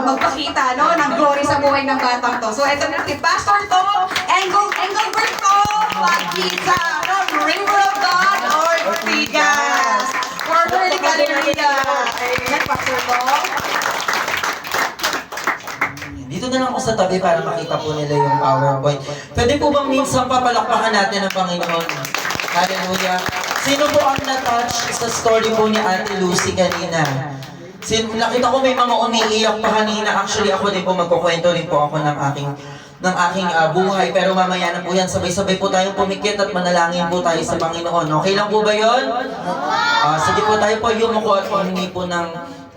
magpakita no, ng glory sa buhay ng batang to. So ito na si Pastor to, Engelberto Magpita ng River of God Ortigas. Formerly Galleria. Amen, Pastor to. Dito na lang ako sa tabi para makita po nila yung PowerPoint. Pwede po bang minsan papalakpakan natin ang Panginoon? Hallelujah. Sino po ang na-touch sa story po ni Ate Lucy kanina? Nakita ko may mga umiiyak pa kanina. Actually, ako din po magkukwento rin po ako ng aking buhay. Pero mamaya na po yan, sabay-sabay po tayong pumikit at manalangin po tayo sa Panginoon. Okay lang po ba yun? Sige po tayo po yumuko at humingi po ng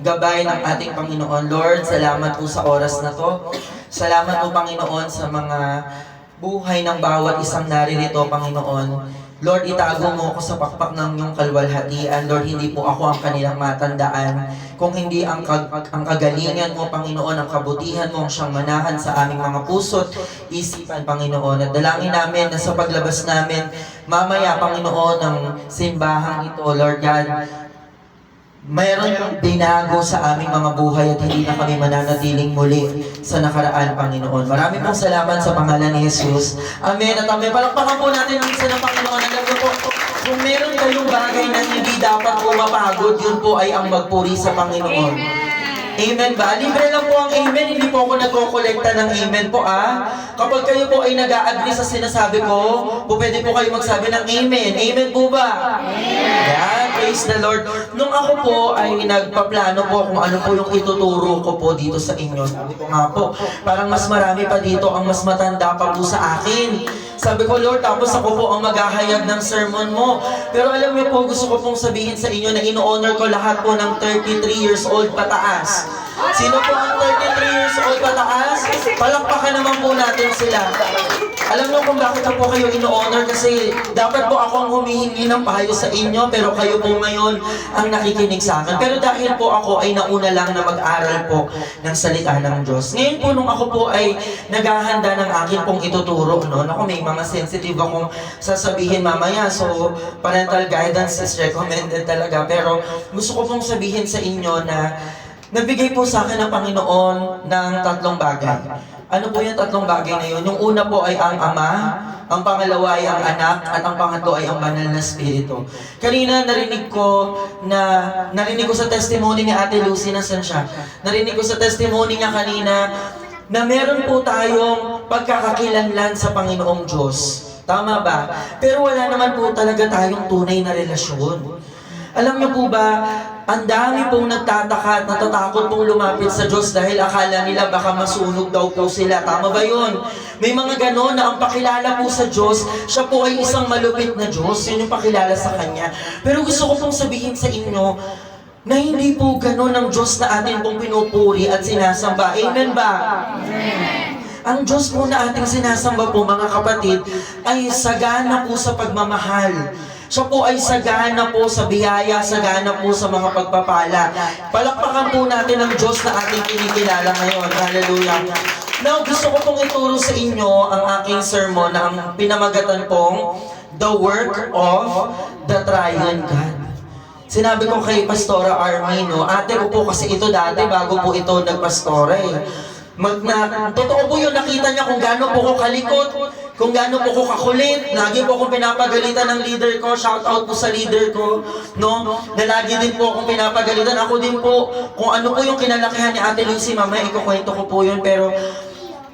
gabay ng ating Panginoon. Lord, salamat po sa oras na to. Salamat po, Panginoon, sa mga buhay ng bawat isang naririto, Panginoon. Lord, itago mo ako sa pakpak ng iyong kalwalhatian. Lord, hindi po ako ang kanilang matandaan. Kung hindi ang kagalingan mo, Panginoon, ang kabutihan mo ang siyang manahan sa aming mga puso't isipan, Panginoon. At dalangin namin na sa paglabas namin, mamaya, Panginoon, ng simbahang ito, Lord God, mayroon kang binago sa aming mga buhay at hindi na kami mananatiling muli sa nakaraan, Panginoon. Marami pong salamat sa pangalan ni Jesus. Amen. At amen. Palakpakan po natin minsan ng Panginoon. Alam niyo po, kung meron kayong bagay na hindi dapat po mapagod, yun po ay ang magpuri sa Panginoon. Amen ba? Libre lang po ang amen. Hindi po ako nagkokolekta ng amen po Kapag kayo po ay nag-a-agree sa sinasabi ko, pwede po kayo magsabi ng amen. Amen po ba? Yan, praise the Lord. Nung ako po ay nagpaplano po kung ano po yung ituturo ko po dito sa inyo. Sabi ko nga po, parang mas marami pa dito ang mas matanda pa po sa akin. Sabi ko, Lord, tapos ako po ang maghahayag ng sermon mo. Pero alam niyo po, gusto ko pong sabihin sa inyo na in-honor ko lahat po ng 33 years old pataas. Sino po ang 33 years old pataas? Palakpakan naman po natin sila. Alam niyo kung bakit po kayo in-honor? Kasi dapat po ako ang humihingi ng payo sa inyo, pero kayo po ngayon ang nakikinig sa akin. Pero dahil po ako ay nauna lang na mag-aral po ng salita ng Diyos. Ngayon po nung ako po ay naghahanda ng akin pong ituturo, no? Ako may mga sensitive akong sasabihin mamaya. So, parental guidance is recommended talaga. Pero gusto ko pong sabihin sa inyo na nabigay po sa akin ng Panginoon ng tatlong bagay. Ano po yung tatlong bagay na yun? Yung una po ay ang Ama, ang pangalawa ay ang Anak, at ang pangatlo ay ang Banal na Espiritu. Kanina narinig ko sa testimony ni Ate Lucy, nasan siya? Narinig ko sa testimony niya kanina na meron po tayong pagkakakilanlan sa Panginoong Diyos. Tama ba? Pero wala naman po talaga tayong tunay na relasyon. Alam niyo po ba, ang dami pong nagtataka at natatakot pong lumapit sa Diyos dahil akala nila baka masunog daw po sila. Tama ba yun? May mga ganon na ang pakilala po sa Diyos, siya po ay isang malupit na Diyos. Yun yung pakilala sa Kanya. Pero gusto ko pong sabihin sa inyo, na hindi po ganon ang Diyos na atin pong pinupuri at sinasamba. Amen ba? Amen. Ang Diyos po na ating sinasamba po, mga kapatid, ay sagana po sa pagmamahal. Siya po ay sagana po sa biyaya, sagana po sa mga pagpapala. Palakpakan po natin ang Diyos na ating kinikilala ngayon. Hallelujah. Now, gusto ko pong ituro sa inyo ang aking sermon na ang pinamagatan pong The Work of the Triune God. Sinabi ko kay Pastora Armino, ate ko po kasi ito dati bago po ito nagpastora totoo po yun, nakita niya kung gaano po ko kalikot, kung gaano po ko kakulit. Lagi po akong pinapagalitan ng leader ko. Shout out po sa leader ko, no? Na lagi din po akong pinapagalitan. Ako din po, kung ano po yung kinalakihan ni Ate Lucy, mamaya ikukwento ko po yun. Pero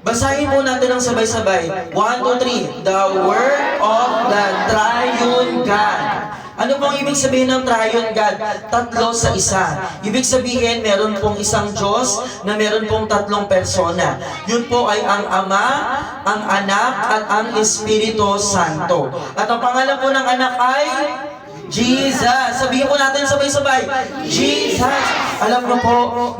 basahin po natin ng sabay-sabay. 1, 2, 3. The Word of the Triune God. Ano pong ibig sabihin ng Triune God? Tatlo sa isa. Ibig sabihin, meron pong isang Diyos na meron pong tatlong persona. Yun po ay ang Ama, ang Anak, at ang Espiritu Santo. At ang pangalan po ng anak ay Jesus. Sabihin po natin sabay-sabay, Jesus. Alam mo po,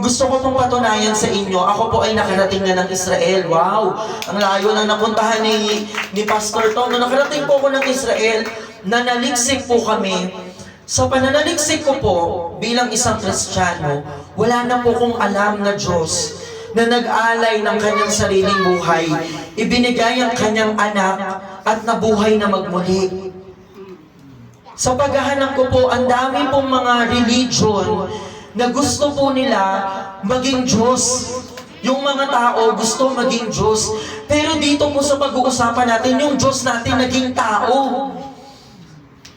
gusto ko pong patunayan sa inyo, ako po ay nakarating na ng Israel. Wow! Ang layo na napuntahan ni Pastor Tom. Nung nakarating po ako ng Israel, nanaliksik po kami. Sa pananaliksik ko po, bilang isang Kristiyano, wala na po kong alam na Diyos na nag-alay ng kanyang sariling buhay. Ibinigay ang kanyang anak at nabuhay na magmuli. Sa paghahanap ko po, ang dami pong mga religion na gusto po nila maging Diyos. Yung mga tao gusto maging Diyos. Pero dito po sa pag-uusapan natin, yung Diyos natin naging tao.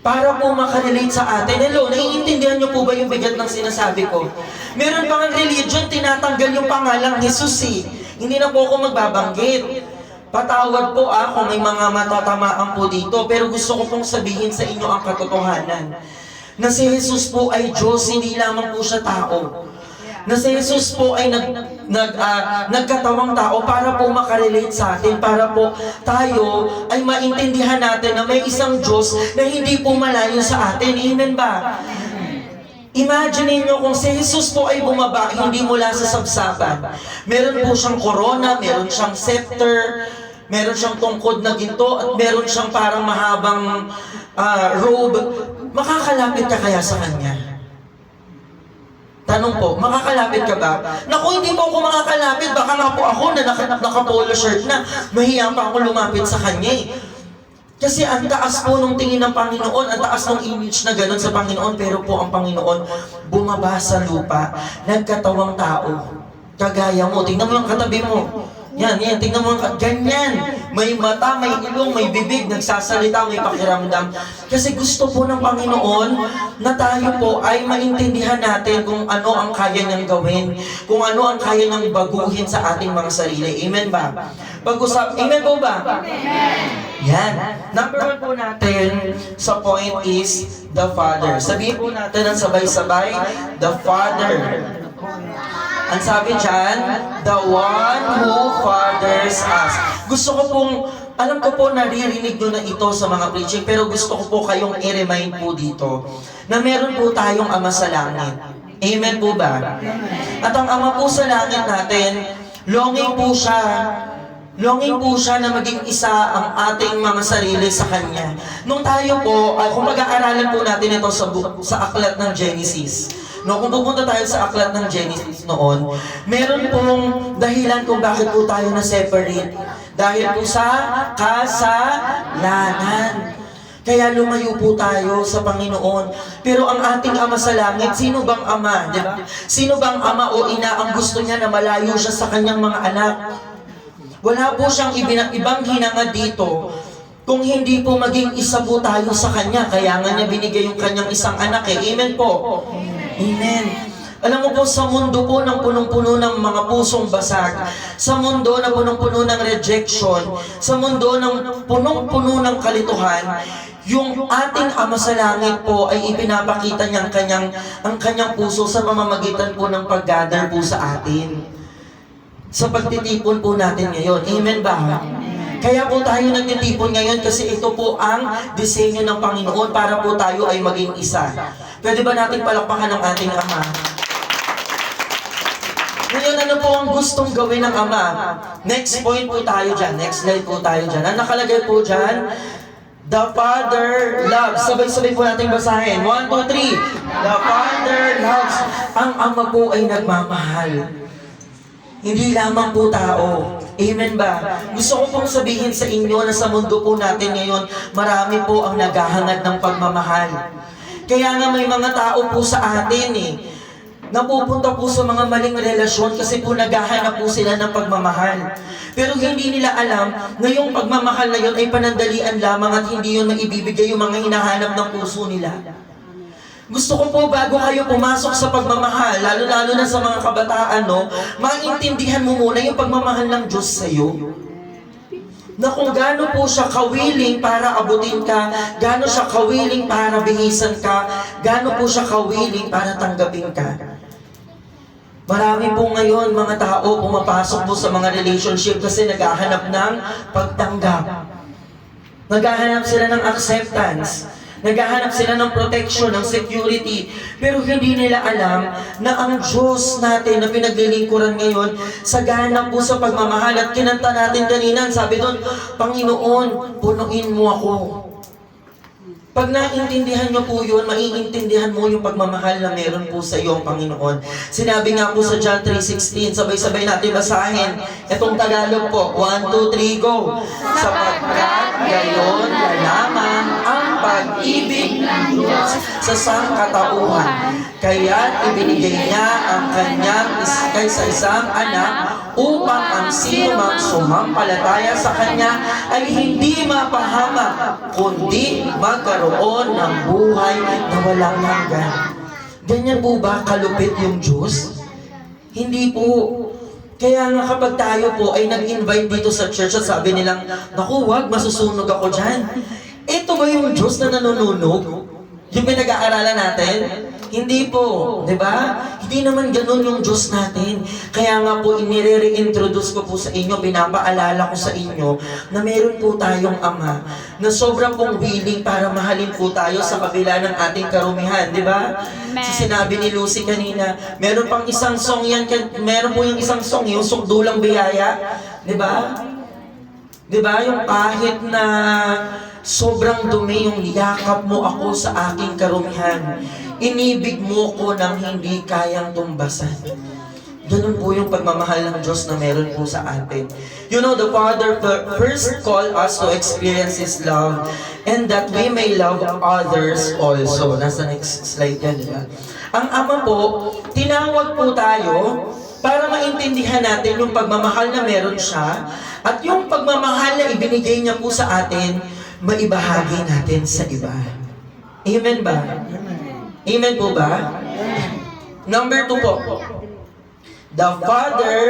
Para po makarelate sa atin. Hello, naiintindihan niyo po ba yung bigat ng sinasabi ko? Meron pang religion, tinatanggal yung pangalang Jesus eh. Hindi na po ako magbabanggit. Patawad po kung may mga matatamaan po dito. Pero gusto ko pong sabihin sa inyo ang katotohanan. Na si Jesus po ay Diyos, hindi lamang po siya tao. Na si Jesus po ay nagkatawang tao para po makarelate sa atin, para po tayo ay maintindihan natin na may isang Diyos na hindi po malayo sa atin. Amen ba? Imagine niyo kung si Jesus po ay bumaba, hindi mula sa sabsaban. Meron po siyang corona, meron siyang scepter, meron siyang tungkod na ginto, at meron siyang parang mahabang robe. Makakalapit ka kaya sa Kanya? Tanong po, makakalapit ka ba? Naku, hindi po ako makakalapit. Baka nga po ako na naka-polo shirt na. Mahiya pa ako lumapit sa Kanya eh. Kasi ang taas po nung tingin ng Panginoon, ang taas ng image na gano'n sa Panginoon, pero po ang Panginoon bumaba sa lupa, nagkatawang tao. Kagaya mo, tingnan mo yung katabi mo. Yan, tingnan mo, ganyan. May mata, may ilong, may bibig, nagsasalita, may pakiramdam. Kasi gusto po ng Panginoon na tayo po ay maintindihan natin kung ano ang kaya niyang gawin, kung ano ang kaya niyang baguhin sa ating mga sarili. Amen ba? Amen po ba? Amen. Yan. Number 1 po natin sa point is the Father. Sabihin po natin ang sabay-sabay, the Father. Ang sabi dyan, the one who fathers us. Gusto ko pong, alam ko po naririnig nyo na ito sa mga preaching, pero gusto ko po kayong i-remind po dito na meron po tayong Ama sa langit. Amen po ba? At ang Ama po sa langit natin, longing po siya na maging isa ang ating mga sarili sa Kanya. Nung tayo po, kung pag-aaralan po natin ito sa aklat ng Genesis, no, kung pupunta tayo sa aklat ng Genesis noon, meron pong dahilan kung bakit po tayo na-separate. Dahil po sa kasalanan. Kaya lumayo po tayo sa Panginoon. Pero ang ating Ama sa langit, sino bang Ama? Diba? Sino bang Ama o Ina ang gusto niya na malayo siya sa kanyang mga anak? Wala po siyang ibang hinangad dito kung hindi po maging isa po tayo sa Kanya. Kaya nga niya binigay yung kanyang isang anak eh. Amen po. Amen. Alam mo po, sa mundo po ng punong-puno ng mga pusong basag, sa mundo na punong-puno ng rejection, sa mundo ng punong-puno ng kalituhan, yung ating Ama sa langit po ay ipinapakita niya ang kanyang puso sa pamamagitan po ng pag-gather po sa atin. Sa pagtitipon po natin ngayon. Amen ba? Kaya po tayo nagtitipon ngayon kasi ito po ang disenyo ng Panginoon para po tayo ay maging isa. Pwede ba natin palakpakan ng ating Ama? Ngayon, ano po ang gustong gawin ng Ama? Next point po tayo dyan. Next slide po tayo dyan. Ang nakalagay po dyan, the Father loves. Sabay-sabay po natin basahin. 1, 2, 3. The Father loves. Ang Ama po ay nagmamahal. Hindi lamang po tao. Amen ba? Gusto ko pong sabihin sa inyo na sa mundo po natin ngayon, marami po ang naghahangad ng pagmamahal. Kaya nga may mga tao po sa atin napupunta po sa mga maling relasyon kasi po naghahanap po sila ng pagmamahal. Pero hindi nila alam na yung pagmamahal na yun ay panandalian lamang at hindi yun maibibigay yung mga hinahanap ng puso nila. Gusto ko po bago kayo pumasok sa pagmamahal, lalo-lalo na sa mga kabataan, maintindihan mo muna yung pagmamahal ng Diyos sa iyo. Na kung gaano po siya kawiling para abutin ka, gaano siya kawiling para bihisan ka, gaano po siya kawiling para tanggapin ka. Marami po ngayon mga tao pumapasok po sa mga relationship kasi naghahanap ng pagtanggap. Naghahanap sila ng acceptance. Naghahanap sila ng protection, ng security. Pero hindi nila alam na ang Diyos natin na pinaglilingkuran ngayon, sagana po sa pagmamahal. At kinanta natin kanina, sabi doon, Panginoon, punuin mo ako. Pag naintindihan nyo po yun, maiintindihan mo yung pagmamahal na meron po sa iyo ang Panginoon. Sinabi nga po sa John 3:16, sabay-sabay natin basahin. Itong Tagalog po, 1, 2, 3, go! Sapagkat gayon na lamang ang pag pag-ibig ng Diyos sa sangkatauhan. Kaya't ibinigay niya ang kanyang kaysa isang anak upang ang sino mang sumampalataya sa kanya ay hindi mapahamak, kundi magkaroon ng buhay na walang hanggan. Ganyan po ba kalupit yung Diyos? Hindi po. Kaya nga kapag tayo po ay nag-invite dito sa church at sabi nilang, naku, wag, masusunog ako dyan. Ito ba yung Diyos na nanununog? Yung pinag-aaralan natin? Hindi po, di ba? Hindi naman ganun yung Diyos natin. Kaya nga po, inire-reintroduce ko po sa inyo, pinapaalala ko sa inyo, na meron po tayong Ama, na sobrang pong willing para mahalin po tayo sa kabila ng ating karumihan, di ba? So, sinabi ni Lucy kanina, meron pang isang song yan, meron po yung isang song, yung Sukdulang Biyaya, di ba? Di ba? Yung kahit na sobrang dumi yung yakap mo ako sa aking karumihan, inibig mo ko nang hindi kayang tumbasan. Ganun po yung pagmamahal ng Diyos na meron po sa atin. You know, the Father first called us to experience His love and that we may love others also. Nasa next slide yan, di ba? Ang Ama po, tinawag po tayo para maintindihan natin yung pagmamahal na meron siya at yung pagmamahal na ibinigay niya po sa atin, maibahagi natin sa iba. Amen ba? Amen po ba? Number 2 po. The Father,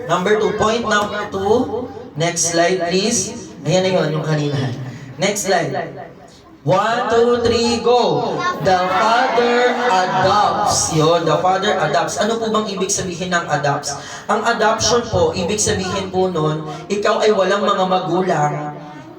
number 2, point number 2. Next slide please. Ayan na yun, yung kanina. Next slide. 1, 2, 3, go! The Father adopts. Yun, the Father adopts. Ano po bang ibig sabihin ng adopts? Ang adoption po, ibig sabihin po nun, ikaw ay walang mga magulang.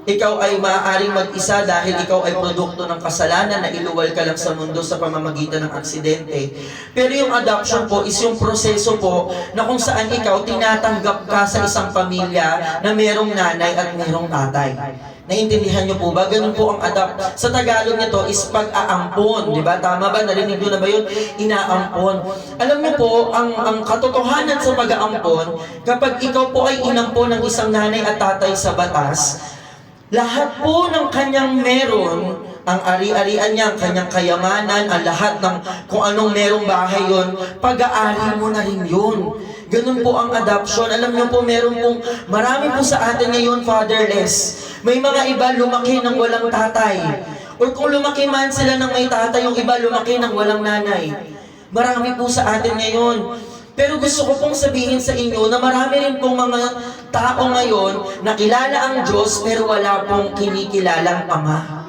Ikaw ay maaaring mag-isa dahil ikaw ay produkto ng kasalanan na iluwal ka lang sa mundo sa pamamagitan ng aksidente. Pero yung adoption po is yung proseso po na kung saan ikaw tinatanggap ka sa isang pamilya na merong nanay at merong tatay. Naiintindihan niyo po ba? Ganun po ang adopt. Sa Tagalog nito is pag-aampon. Di ba? Tama ba? Narinig niyo na ba yun? Inaampon. Alam niyo po, ang katotohanan sa pag-aampon, kapag ikaw po ay inampon ng isang nanay at tatay sa batas, lahat po ng kanyang meron, ang ari-arian niya, ang kanyang kayamanan, ang lahat ng kung anong merong bahay yon, pag-aari mo na rin yun. Ganun po ang adoption. Alam niyo po, meron pong marami po sa atin ngayon fatherless. May mga iba lumaki ng walang tatay. Or kung lumaki man sila ng may tatay, yung iba lumaki ng walang nanay. Marami po sa atin ngayon. Pero gusto ko pong sabihin sa inyo na marami rin pong mga tao ngayon na kilala ang Diyos pero wala pong kinikilalang Ama.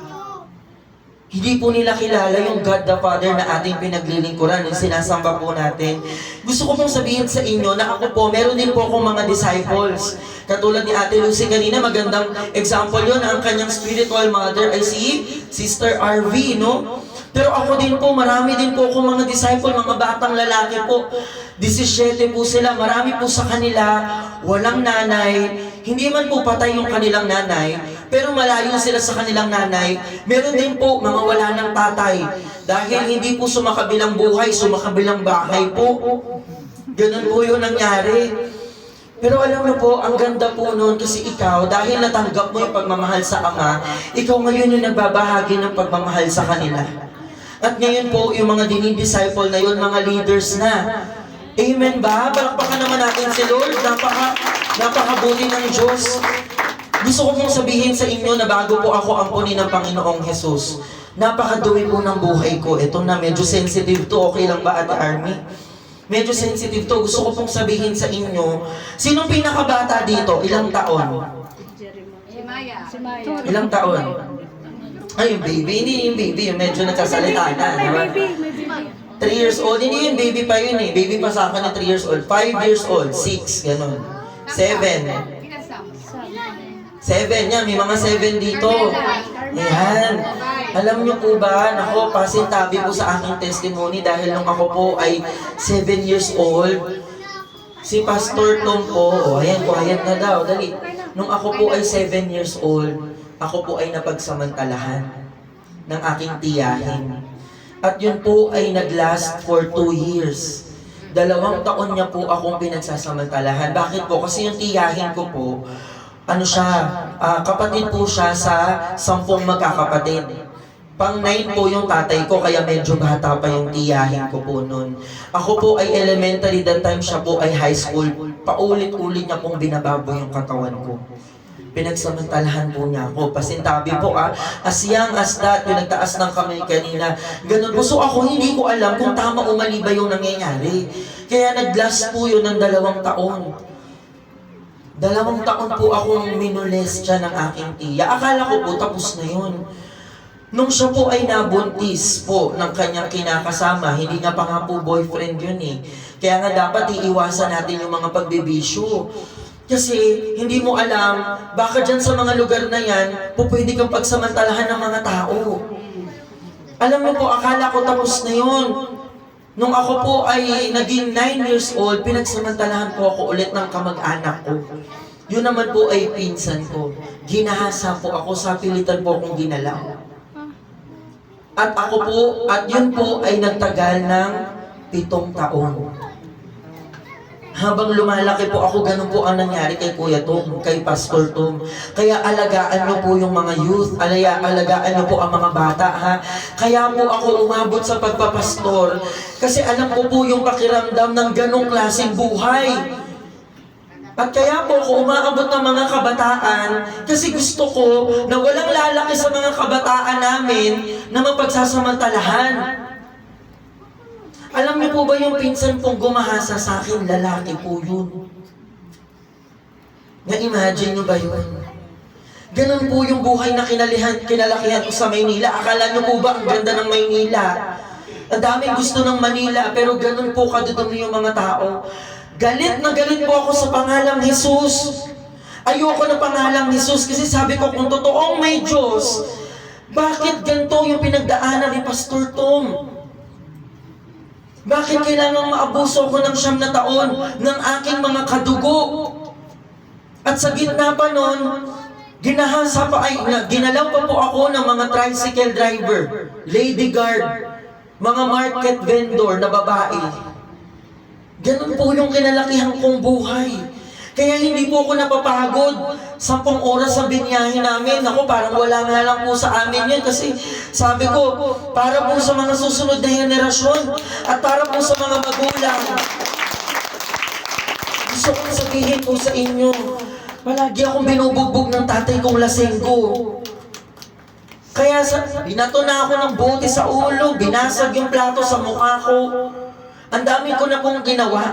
Hindi po nila kilala yung God the Father na ating pinaglilingkuran, yung sinasamba po natin. Gusto ko pong sabihin sa inyo na ako po, meron din po akong mga disciples. Katulad ni Ate Lucy kanina, magandang example yun. Ang kanyang spiritual mother ay si Sister RV, no? Pero ako din po, marami din po akong mga disciple, mga batang lalaki po. 17 po sila, marami po sa kanila, walang nanay. Hindi man po patay yung kanilang nanay, pero malayo sila sa kanilang nanay. Meron din po mga wala ng tatay. Dahil hindi po sumakabilang buhay, sumakabilang bahay po. Ganun po yun nangyari. Pero alam mo po, ang ganda po noon kasi ikaw, dahil natanggap mo yung pagmamahal sa Ama, ikaw ngayon yung nagbabahagi ng pagmamahal sa kanila. At ngayon po, yung mga dinidisciple na yun, mga leaders na. Amen ba? Palakpakan naman natin si Lord. Napakabuti ng Diyos. Gusto ko pong sabihin sa inyo na bago po ako ampunin ng Panginoong Jesus, napakadumi po ng buhay ko. Ito na, medyo sensitive to. Okay lang ba, Ate Army? Medyo sensitive to. Gusto ko pong sabihin sa inyo, sinong pinakabata dito? Ilang taon? Si Maya. Ilang taon? Ay, yung baby. Hindi yung baby. Yung medyo nagsasalita na. Diba? 3 years old. Hindi yung baby pa yun eh. Baby pa sa akin na 3 years old. 5 years old. 6. Ganon. 7. 7 yan. May mga 7 dito. Ayan. Alam niyo po ba, nako, pasintabi po sa aking testimony dahil nung ako po ay 7 years old, si Pastor Tom po, ayan, quiet na daw, dali. Nung ako po ay 7 years old, ako po ay napagsamantalahan ng aking tiyahin. At yun po ay naglast for 2 years. 2 taon niya po akong pinagsasamantalahan. Bakit po? Kasi yung tiyahin ko po, kapatid po siya sa 10 magkakapatid. Pang-9 po yung tatay ko, kaya medyo bata pa yung tiyahin ko po noon. Ako po ay elementary that time, siya po ay high school. Paulit-ulit niya pong binababoy yung katawan ko. Pinagsamantalahan po niya ako. Pasintabi po as young as that, yung nagtaas ng kamay kanina. Ganun po. So ako hindi ko alam kung tama o mali ba yung nangyayari. Kaya nag-last po yun ng 2 taon. 2 taon po akong minolestya ng aking tiya. Akala ko po tapos na yun. Nung siya po ay nabuntis po ng kanyang kinakasama, hindi nga pa nga po boyfriend yun eh. Kaya nga dapat iiwasan natin yung mga pagbibisyo. Kasi hindi mo alam, baka dyan sa mga lugar na yan, po pwede kang pagsamantalahan ng mga tao. Alam mo po, akala ko tapos na yun. Nung ako po ay naging 9 years old, pinagsamantalahan po ako ulit ng kamag-anak ko. Yun naman po ay pinsan ko. Ginahasa po ako, sa pilitan po akong ginalaw. At ako po, at yun po ay nagtagal ng 7 taon. Habang lumalaki po ako, ganun po ang nangyari kay Kuya Tom, kay Pastor Tom. Kaya alagaan niyo po yung mga youth, alagaan niyo po ang mga bata, ha? Kaya po ako umabot sa pagpapastor, kasi alam ko po yung pakiramdam ng ganong klaseng buhay. At kaya po ako umaabot ng mga kabataan kasi gusto ko na walang lalaki sa mga kabataan namin na mapagsasamantalahan. Alam niyo po ba yung pinsan pong gumahasa sa akin, lalaki po yun. Na-imagine niyo ba yun? Ganun po yung buhay na kinalakihan ko sa Maynila. Akala niyo po ba ang ganda ng Maynila? Ang daming gusto ng Manila, pero ganun po kadudumi yung mga tao. Galit na galit po ako sa pangalang Jesus. Ayoko na pangalang Jesus kasi sabi ko kung totoong may Diyos, bakit ganito yung pinagdaanan ni Pastor Tom? Bakit kailangan maabuso ko ng 9 na taon ng aking mga kadugo? At sa gitna pa nun, ginalaw pa po ako ng mga tricycle driver, lady guard, mga market vendor na babae. Ganun po yung kinalakihan kong buhay. Kaya hindi po ako napapagod. 10 oras ang binyahe namin. Ako, parang wala nga lang po sa amin yun. Kasi sabi ko, para po sa mga susunod na henerasyon at para po sa mga magulang. Gusto kong sabihin po sa inyo, palagi akong binubugbog ng tatay kong lasenggo. Kaya binato na ako ng bote sa ulo, binasag yung plato sa mukha ko. Ang dami ko na pong ginawa.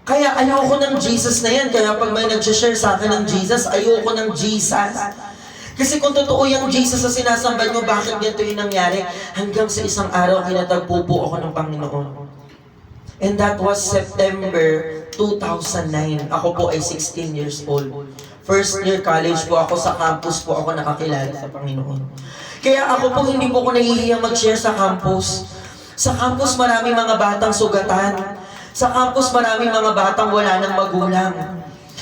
Kaya ayoko ng Jesus na yan. Kaya pag may nag-share sa akin ng Jesus, ayoko ng Jesus. Kasi kung totoo yung Jesus sa sinasamba nyo, bakit ganito yung nangyari? Hanggang sa isang araw, kinatagpo po ako ng Panginoon. And that was September 2009. Ako po ay 16 years old. First year college po ako, sa campus po ako nakakilala sa Panginoon. Kaya ako po hindi po ako nahihiyang mag-share sa campus. Sa campus maraming mga batang sugatan. Sa campus maraming mga batang wala ng magulang.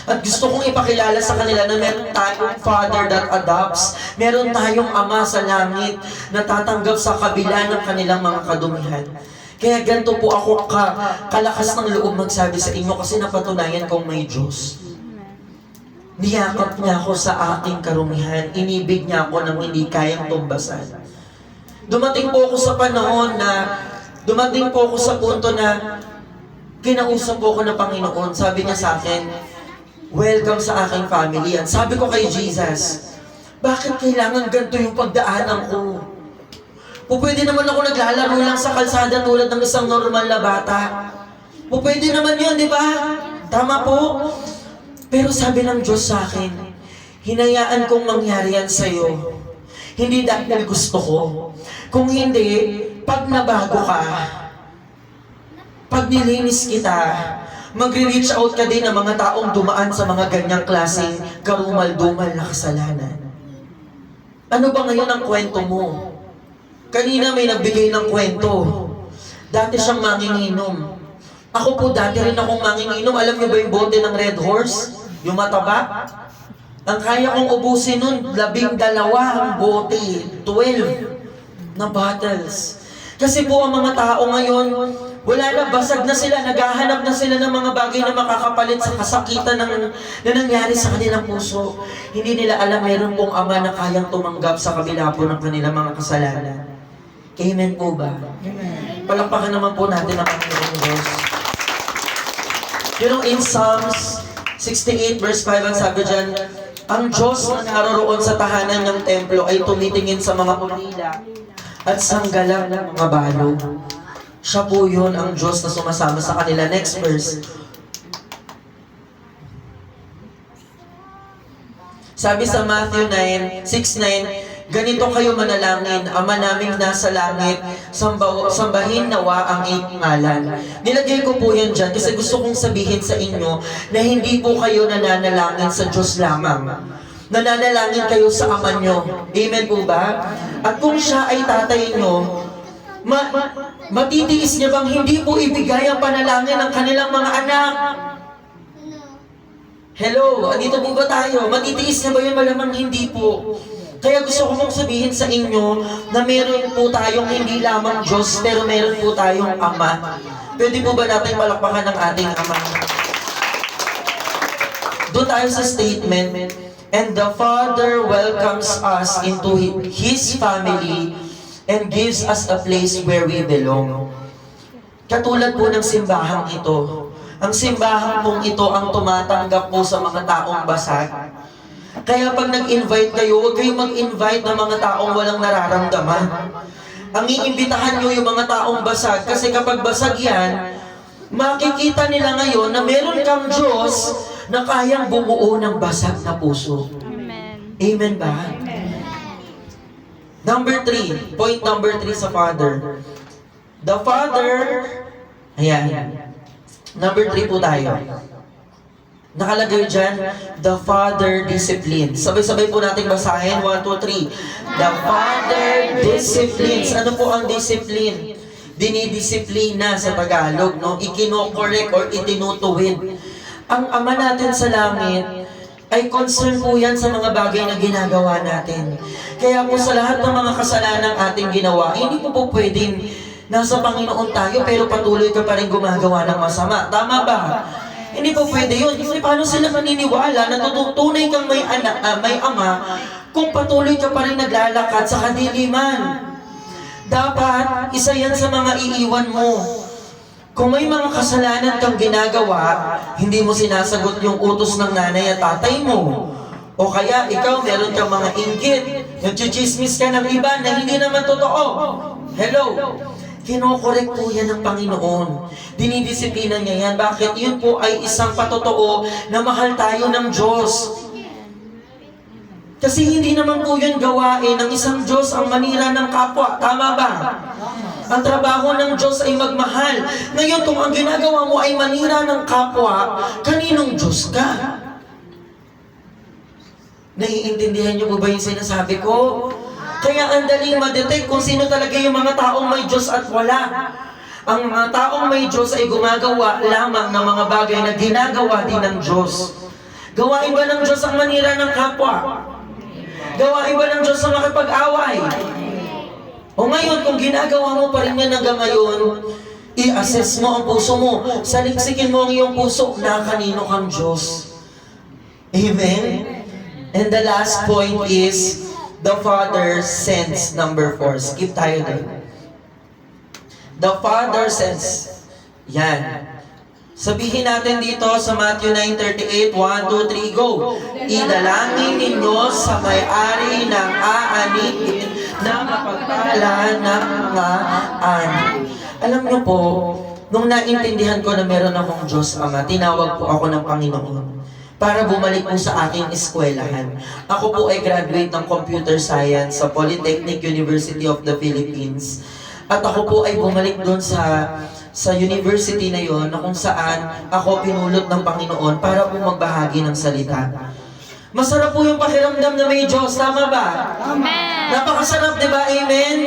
At gusto kong ipakilala sa kanila na meron tayong Father that adopts. Meron tayong Ama sa langit na tatanggap sa kabila ng kanilang mga kadumihan. Kaya ganito po ako kalakas ng loob magsabi sa inyo kasi napatunayan kong may Diyos. Niyakap niya ako sa aking karumihan. Inibig niya ako nang hindi kayang tumbasan. Dumating po ako sa panahon na, dumating po ako sa punto na kinausap po ako ng Panginoon. Sabi niya sa akin, welcome sa aking family. At sabi ko kay Jesus, bakit kailangan ganito yung pagdaanan ko? Pwede naman ako naglalaro lang sa kalsada tulad ng isang normal na bata. Pwede naman yun, di ba? Tama po. Pero sabi ng Diyos sa akin, hinayaan kong mangyari yan sa'yo. Hindi dahil gusto ko. Kung hindi, pag nabago ka, pag nilinis kita, magre-reach out ka din ng mga taong dumaan sa mga ganyang klaseng karumal-dumal na kasalanan. Ano ba ngayon ang kwento mo? Kanina may nagbigay ng kwento. Dati siyang manginginom. Ako po dati rin akong manginginom. Alam niyo ba yung bote ng Red Horse? Yung mataba? Ang kaya kong ubusin nun, 12 ang bote, 12 na bottles. Kasi po ang mga tao ngayon, wala na, basag na sila, naghahanap na sila ng mga bagay na makakapalit sa kasakitan na nangyari sa kanilang puso. Hindi nila alam meron pong Ama na kayang tumanggap sa kabila po ng kanilang mga kasalanan. Amen po ba? Palakpakan naman po natin ang Panginoong Diyos. You know, in Psalms 68 verse 5, ang sabi dyan, ang Diyos na naroroon sa tahanan ng templo ay tumitingin sa mga ulila at sanggalang ng mga balo. Siya po yun, ang Diyos na sumasama sa kanila. Next verse. Sabi sa Matthew 6:9, ganito kayo manalangin, Ama naming nasa langit, sambahin nawa ang iyong ngalan. Nilagay ko po yan dyan kasi gusto kong sabihin sa inyo na hindi po kayo nananalangin sa Diyos lamang. Nananalangin kayo sa Ama nyo. Amen po ba? At kung siya ay tatay nyo, matitiis niya bang hindi po ibigay ang panalangin ng kanilang mga anak? Hello, andito po ba tayo? Matitiis niya ba yun? Malamang hindi po. Kaya gusto ko mong sabihin sa inyo na meron po tayong hindi lamang Diyos, pero meron po tayong Ama. Pwede po ba natin palakpakan ng ating Ama? Doon tayo sa statement, and the Father welcomes us into His family and gives us a place where we belong. Katulad po ng simbahang ito. Ang simbahan pong ito ang tumatanggap po sa mga taong basag. Kaya pag nag-invite kayo, huwag kayong mag-invite ng mga taong walang nararamdaman. Ang iimbitahan nyo yung mga taong basag, kasi kapag basag yan, makikita nila ngayon na meron kang Diyos na kayang bumuo ng basag na puso. Amen. Amen ba? Number 3, point number 3 sa Father. The Father, ayan. Number 3 po tayo. Nakalagay dyan, the Father disciplines. Sabay-sabay po natin basahin. 1, 2, 3. The Father disciplines. Ano po ang discipline? Dinidisiplina sa Tagalog, no? Ikino-correct or itinutuwid. Ang Ama natin sa langit, ay concern po yan sa mga bagay na ginagawa natin. Kaya po sa lahat ng mga kasalanan ating ginawa, hindi po pwedeng nasa Panginoon tayo pero patuloy ka pa rin gumagawa ng masama. Tama ba? Hindi po pwede yun. Kasi paano sila maniniwala na tunay kang may Ama kung patuloy ka pa rin naglalakad sa kadiliman? Dapat, isa yan sa mga iiwan mo. Kung may mga kasalanan kang ginagawa, hindi mo sinasagot yung utos ng nanay at tatay mo. O kaya ikaw, meron kang mga inggit, nagchichismis ka ng iba na hindi naman totoo. Hello? Kinokorek po yan ng Panginoon. Dinidisiplina niya yan. Bakit? Yun po ay isang patotoo na mahal tayo ng Diyos. Kasi hindi naman po yun gawain ng isang Diyos ang manira ng kapwa. Tama ba? Ang trabaho ng Diyos ay magmahal. Ngayon, kung ang ginagawa mo ay manira ng kapwa, kaninong Diyos ka? Naiintindihan niyo po ba yung sinasabi ko? Kaya ang daling ma-detect kung sino talaga yung mga taong may Diyos at wala. Ang mga taong may Diyos ay gumagawa lamang ng mga bagay na ginagawa din ng Diyos. Gawain ba ng Diyos ang manira ng kapwa? Gawain ba ng Diyos ang makipag-away? O ngayon, kung ginagawa mo pa rin yan hanggang ngayon, i-assess mo ang puso mo. Saliksikin mo ang iyong puso na kanino kang Diyos. Amen? And the last point is, the Father sends. Number 4. Skip tayo din. The Father sends. Yan. Sabihin natin dito sa Matthew 9:38, 1, 2, 3, go! Idalangin ninyo sa may-ari ng aanihin na mapagpala ng mga ani. Alam niyo po, nung naintindihan ko na meron akong Diyos Ama, tinawag po ako ng Panginoon para bumalik po sa aking eskwelahan. Ako po ay graduate ng Computer Science sa Polytechnic University of the Philippines. At ako po ay bumalik doon sa university na yon na kung saan ako pinulot ng Panginoon para po magbahagi ng salita. Masarap po yung pakiramdam na may Diyos, tama ba? Amen. Napakasarap, di ba? Amen?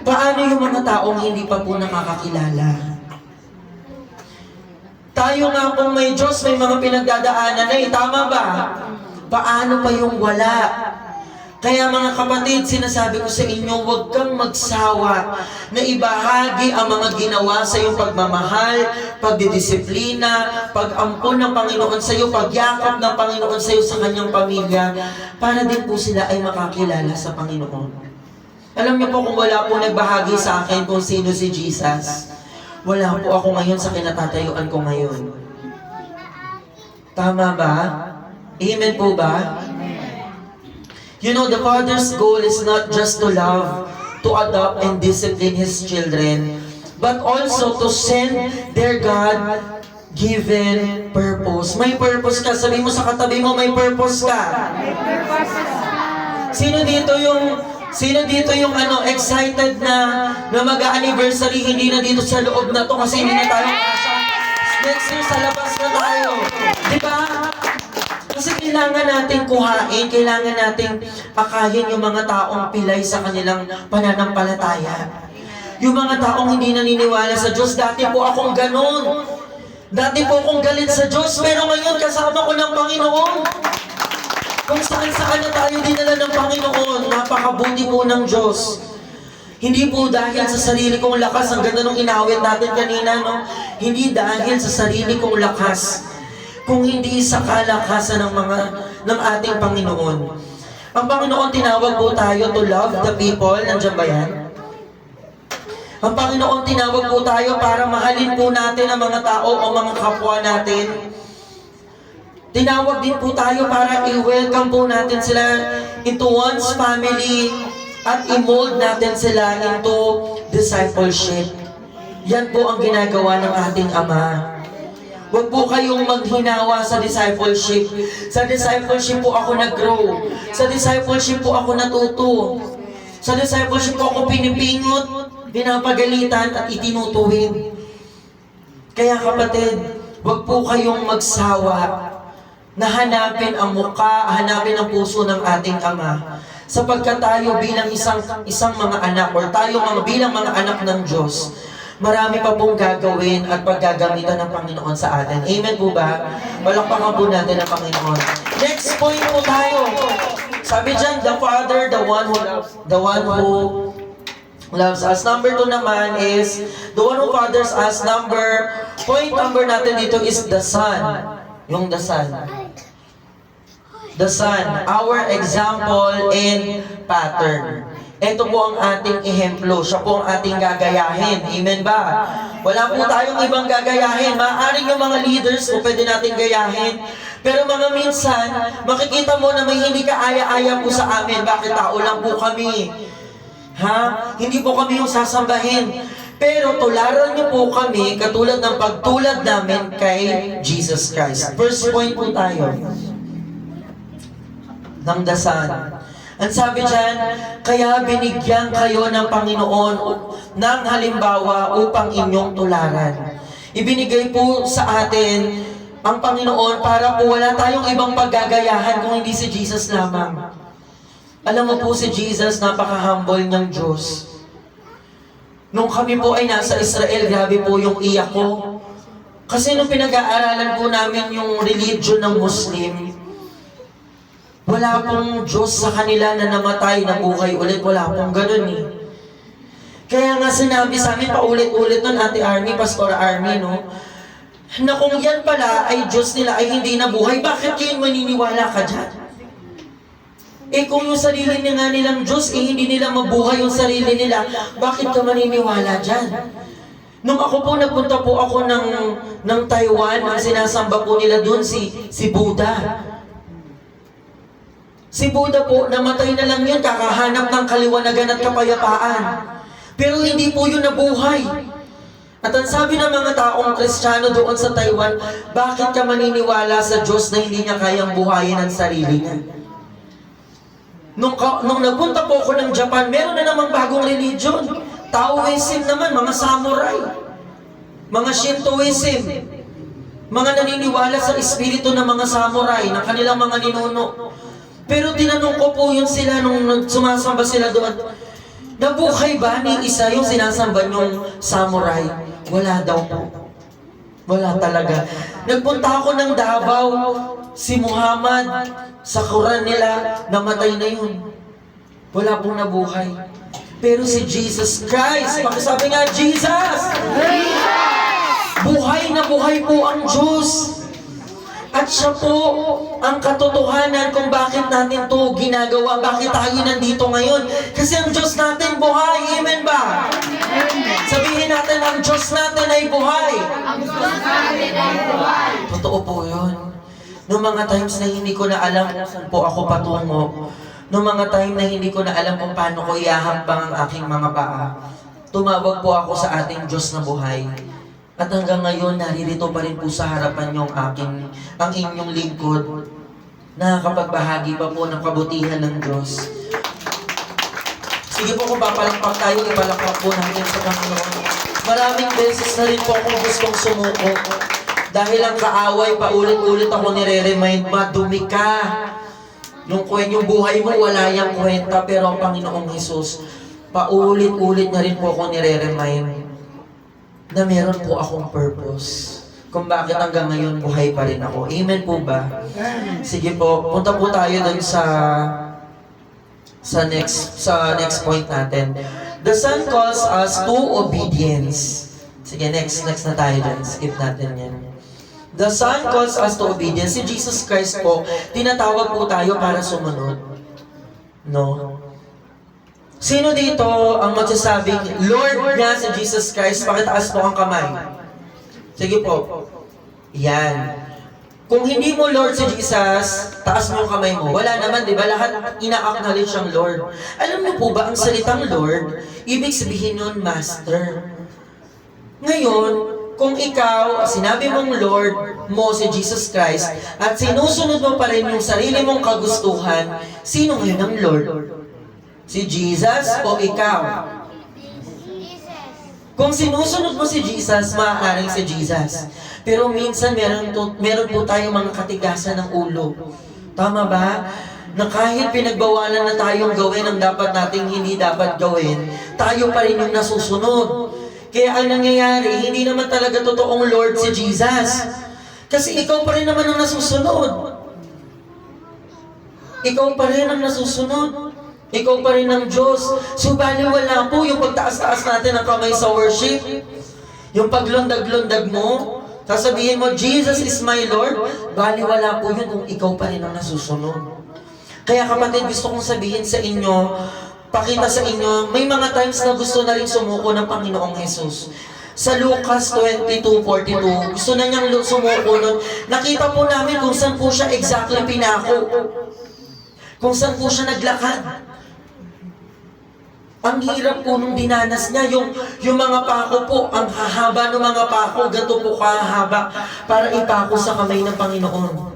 Paano yung mga taong hindi pa po nakakakilala? Tayo nga pong may Diyos, may mga pinagdadaanan na tama ba? Paano pa yung wala? Kaya mga kapatid, sinasabi ko sa inyo, huwag kang magsawa na ibahagi ang mga ginawa sa iyong pagmamahal, pagdidisiplina, pag-ampon ng Panginoon sa iyo, pagyakap ng Panginoon sa iyo sa kanyang pamilya, para din po sila ay makakilala sa Panginoon. Alam niyo po, kung wala po nagbahagi sa akin kung sino si Jesus, wala po ako ngayon sa kinatatayuan ko ngayon. Tama ba? Amen po ba? You know, the Father's goal is not just to love, to adopt and discipline His children, but also to send their God-given purpose. May purpose ka. Sabi mo sa katabi mo, may purpose ka. Sino dito yung excited na mag-anniversary, hindi na dito sa loob na to kasi hindi na tayo kasha. Next year sa labas na tayo. Di ba? Kasi kailangan natin kuhain, kailangan natin akayin yung mga taong pilay sa kanilang pananampalataya. Yung mga taong hindi naniniwala sa Diyos. Dati po akong ganun. Dati po akong galit sa Diyos, pero ngayon kasama ko ng Panginoon. Kung saan-saan na tayo dinala ng Panginoon, napakabuti po ng Diyos. Hindi po dahil sa sarili kong lakas, ang ganda nung inawit natin kanina, no? Hindi dahil sa sarili kong lakas, kung hindi sa kalakasan ng ating Panginoon. Ang Panginoon, tinawag po tayo to love the people. Nandiyan ba yan? Ang Panginoon, tinawag po tayo para mahalin po natin ang mga tao o mga kapwa natin. Tinawag din po tayo para i-welcome po natin sila into one's family at i-mold natin sila into discipleship. Yan po ang ginagawa ng ating Ama. Huwag po kayong maghinawa sa discipleship. Sa discipleship po ako nag-grow. Sa discipleship po ako natuto. Sa discipleship po ako pinipingot, pinapagalitan at itinutuwid. Kaya kapatid, huwag po kayong magsawa na hanapin ang mukha, hanapin ang puso ng ating Ama. Sapagkat tayo bilang isang mga anak or tayo bilang mga anak ng Diyos, marami pa pong gagawin at paggagamitan ng Panginoon sa atin. Amen po ba? Palakpakan po natin ang Panginoon. Next point po tayo. Sabi dyan, the Father, the one who loves us. Number 2 naman is, the one who fathers us. Point number natin dito is the Son. Yung the Son. The Son, our example and pattern. Ito po ang ating ehemplo. Siya po ang ating gagayahin. Amen ba? Wala po tayong ibang gagayahin. Maaaring yung mga leaders po pwede natin gayahin. Pero mga minsan, makikita mo na may hindi ka aya-aya po sa amin. Bakit tao lang po kami? Ha? Hindi po kami yung sasambahin. Pero tularan niyo po kami katulad ng pagtulad namin kay Jesus Christ. First point po tayo. Ng the Son. Ang sabi dyan, kaya binigyan kayo ng Panginoon ng halimbawa upang inyong tularan. Ibinigay po sa atin ang Panginoon para po wala tayong ibang paggagayahan kung hindi si Jesus lamang. Alam mo po si Jesus, napaka-humble ng Diyos. Nung kami po ay nasa Israel, grabe po yung iyak ko. Kasi nung pinag-aaralan po namin yung religion ng Muslim, wala pong Diyos sa kanila na namatay, na buhay ulit. Wala pong ganun eh. Kaya nga sinabi sa amin paulit-ulit nun, Ate Army, Pastor Army, no? Na kung yan pala ay Diyos nila ay hindi nabuhay, bakit yun maniniwala ka dyan? Eh kung yung sarili nga nilang Diyos, eh hindi nila mabuhay yung sarili nila, bakit ka maniniwala dyan? Nung ako po, nagpunta po ako ng Taiwan, ang sinasamba po nila doon si Buddha. Si Buddha po, namatay na lang yun, kakahanap ng kaliwanagan at kapayapaan. Pero hindi po yun nabuhay. At ang sabi ng mga taong Kristiyano doon sa Taiwan, bakit ka maniniwala sa Diyos na hindi niya kayang buhayin ang sarili niya? Nung nagpunta po ako ng Japan, meron na namang bagong religion. Taoism naman, mga samurai. Mga Shintoism. Mga naniniwala sa espiritu ng mga samurai, ng kanilang mga ninuno. Pero tinanong ko po yun sila nung sumasamba sila doon. Nabuhay ba ni isa yung sinasamba yung samurai? Wala daw po. Wala talaga. Nagpunta ako ng Davao, si Muhammad, sa Quran nila, namatay na yun. Wala pong nabuhay. Pero si Jesus Christ, pakisabi nga, Jesus! Buhay na buhay po ang Diyos. At siya po ang katotohanan kung bakit natin to ginagawa, bakit tayo nandito ngayon. Kasi ang Diyos natin buhay, amen ba? Sabihin natin, ang Diyos natin ay buhay. Totoo po yun. Noong mga times na hindi ko na alam kung saan po ako patungo, noong mga time na hindi ko na alam kung paano ko ihahambang ang aking mga paa, tumawag po ako sa ating Diyos na buhay. At hanggang ngayon, naririto pa rin po sa harapan niyo ang inyong lingkod, nakakapagbahagi pa po ng kabutihan ng Diyos. Sige po, kung papalakpak tayo, ipalakpak po natin sa Panginoon. Maraming beses na rin po akong gustong sumuko. Dahil ang kaaway, paulit-ulit ako nire-remind, madumi ka. Yung buhay mo, wala yung kwenta, pero ang Panginoong Hesus, paulit-ulit na rin po ako nire-remind na meron po akong purpose. Kung bakit hanggang ngayon buhay pa rin ako. Amen po ba? Sige po, punta po tayo dun sa next point natin. The Son calls us to obedience. Sige, next na tayo dun. Skip natin yan. The Son calls us to obedience. Si Jesus Christ po, tinatawag po tayo para sumunod. No? Sino dito ang magsasabing, Lord niya si Jesus Christ? Pakitaas po ang kamay. Sige po. Yan. Kung hindi mo Lord si Jesus, taas mo ang kamay mo. Wala naman, di ba? Lahat ina-acknowledge ang Lord. Alam mo po ba, ang salitang Lord, ibig sabihin nun, Master. Ngayon, kung ikaw, sinabi mong Lord mo si Jesus Christ, at sinusunod mo pa rin yung sarili mong kagustuhan, sino ngayon ang Lord? Si Jesus o ikaw? Kung sinusunod mo si Jesus, maaaring si Jesus. Pero minsan meron po tayong mga katigasan ng ulo. Tama ba? Na kahit pinagbawalan na tayong gawin ang dapat nating hindi dapat gawin, tayo pa rin yung nasusunod. Kaya ang nangyayari, hindi naman talaga totoong Lord si Jesus. Kasi ikaw pa rin naman ang nasusunod. Ikaw pa rin ang nasusunod. Ikaw pa rin ang Diyos. So, baliwala po yung pagtaas-taas natin ng kamay sa worship. Yung paglundag-lundag mo, sasabihin mo, Jesus is my Lord. Baliwala po yun kung ikaw pa rin ang nasusunod. Kaya kapatid, gusto kong sabihin sa inyo, pakita sa inyo, may mga times na gusto na rin sumuko ng Panginoong Jesus. Sa Lucas 22:42, gusto na niyang sumuko nun. Nakita po namin kung saan po siya exactly pinako. Kung saan po siya naglakad. Ang hirap po nung dinanas niya, yung mga pako po, ang hahaba ng mga pako, ganito po kahaba, para ipako sa kamay ng Panginoon.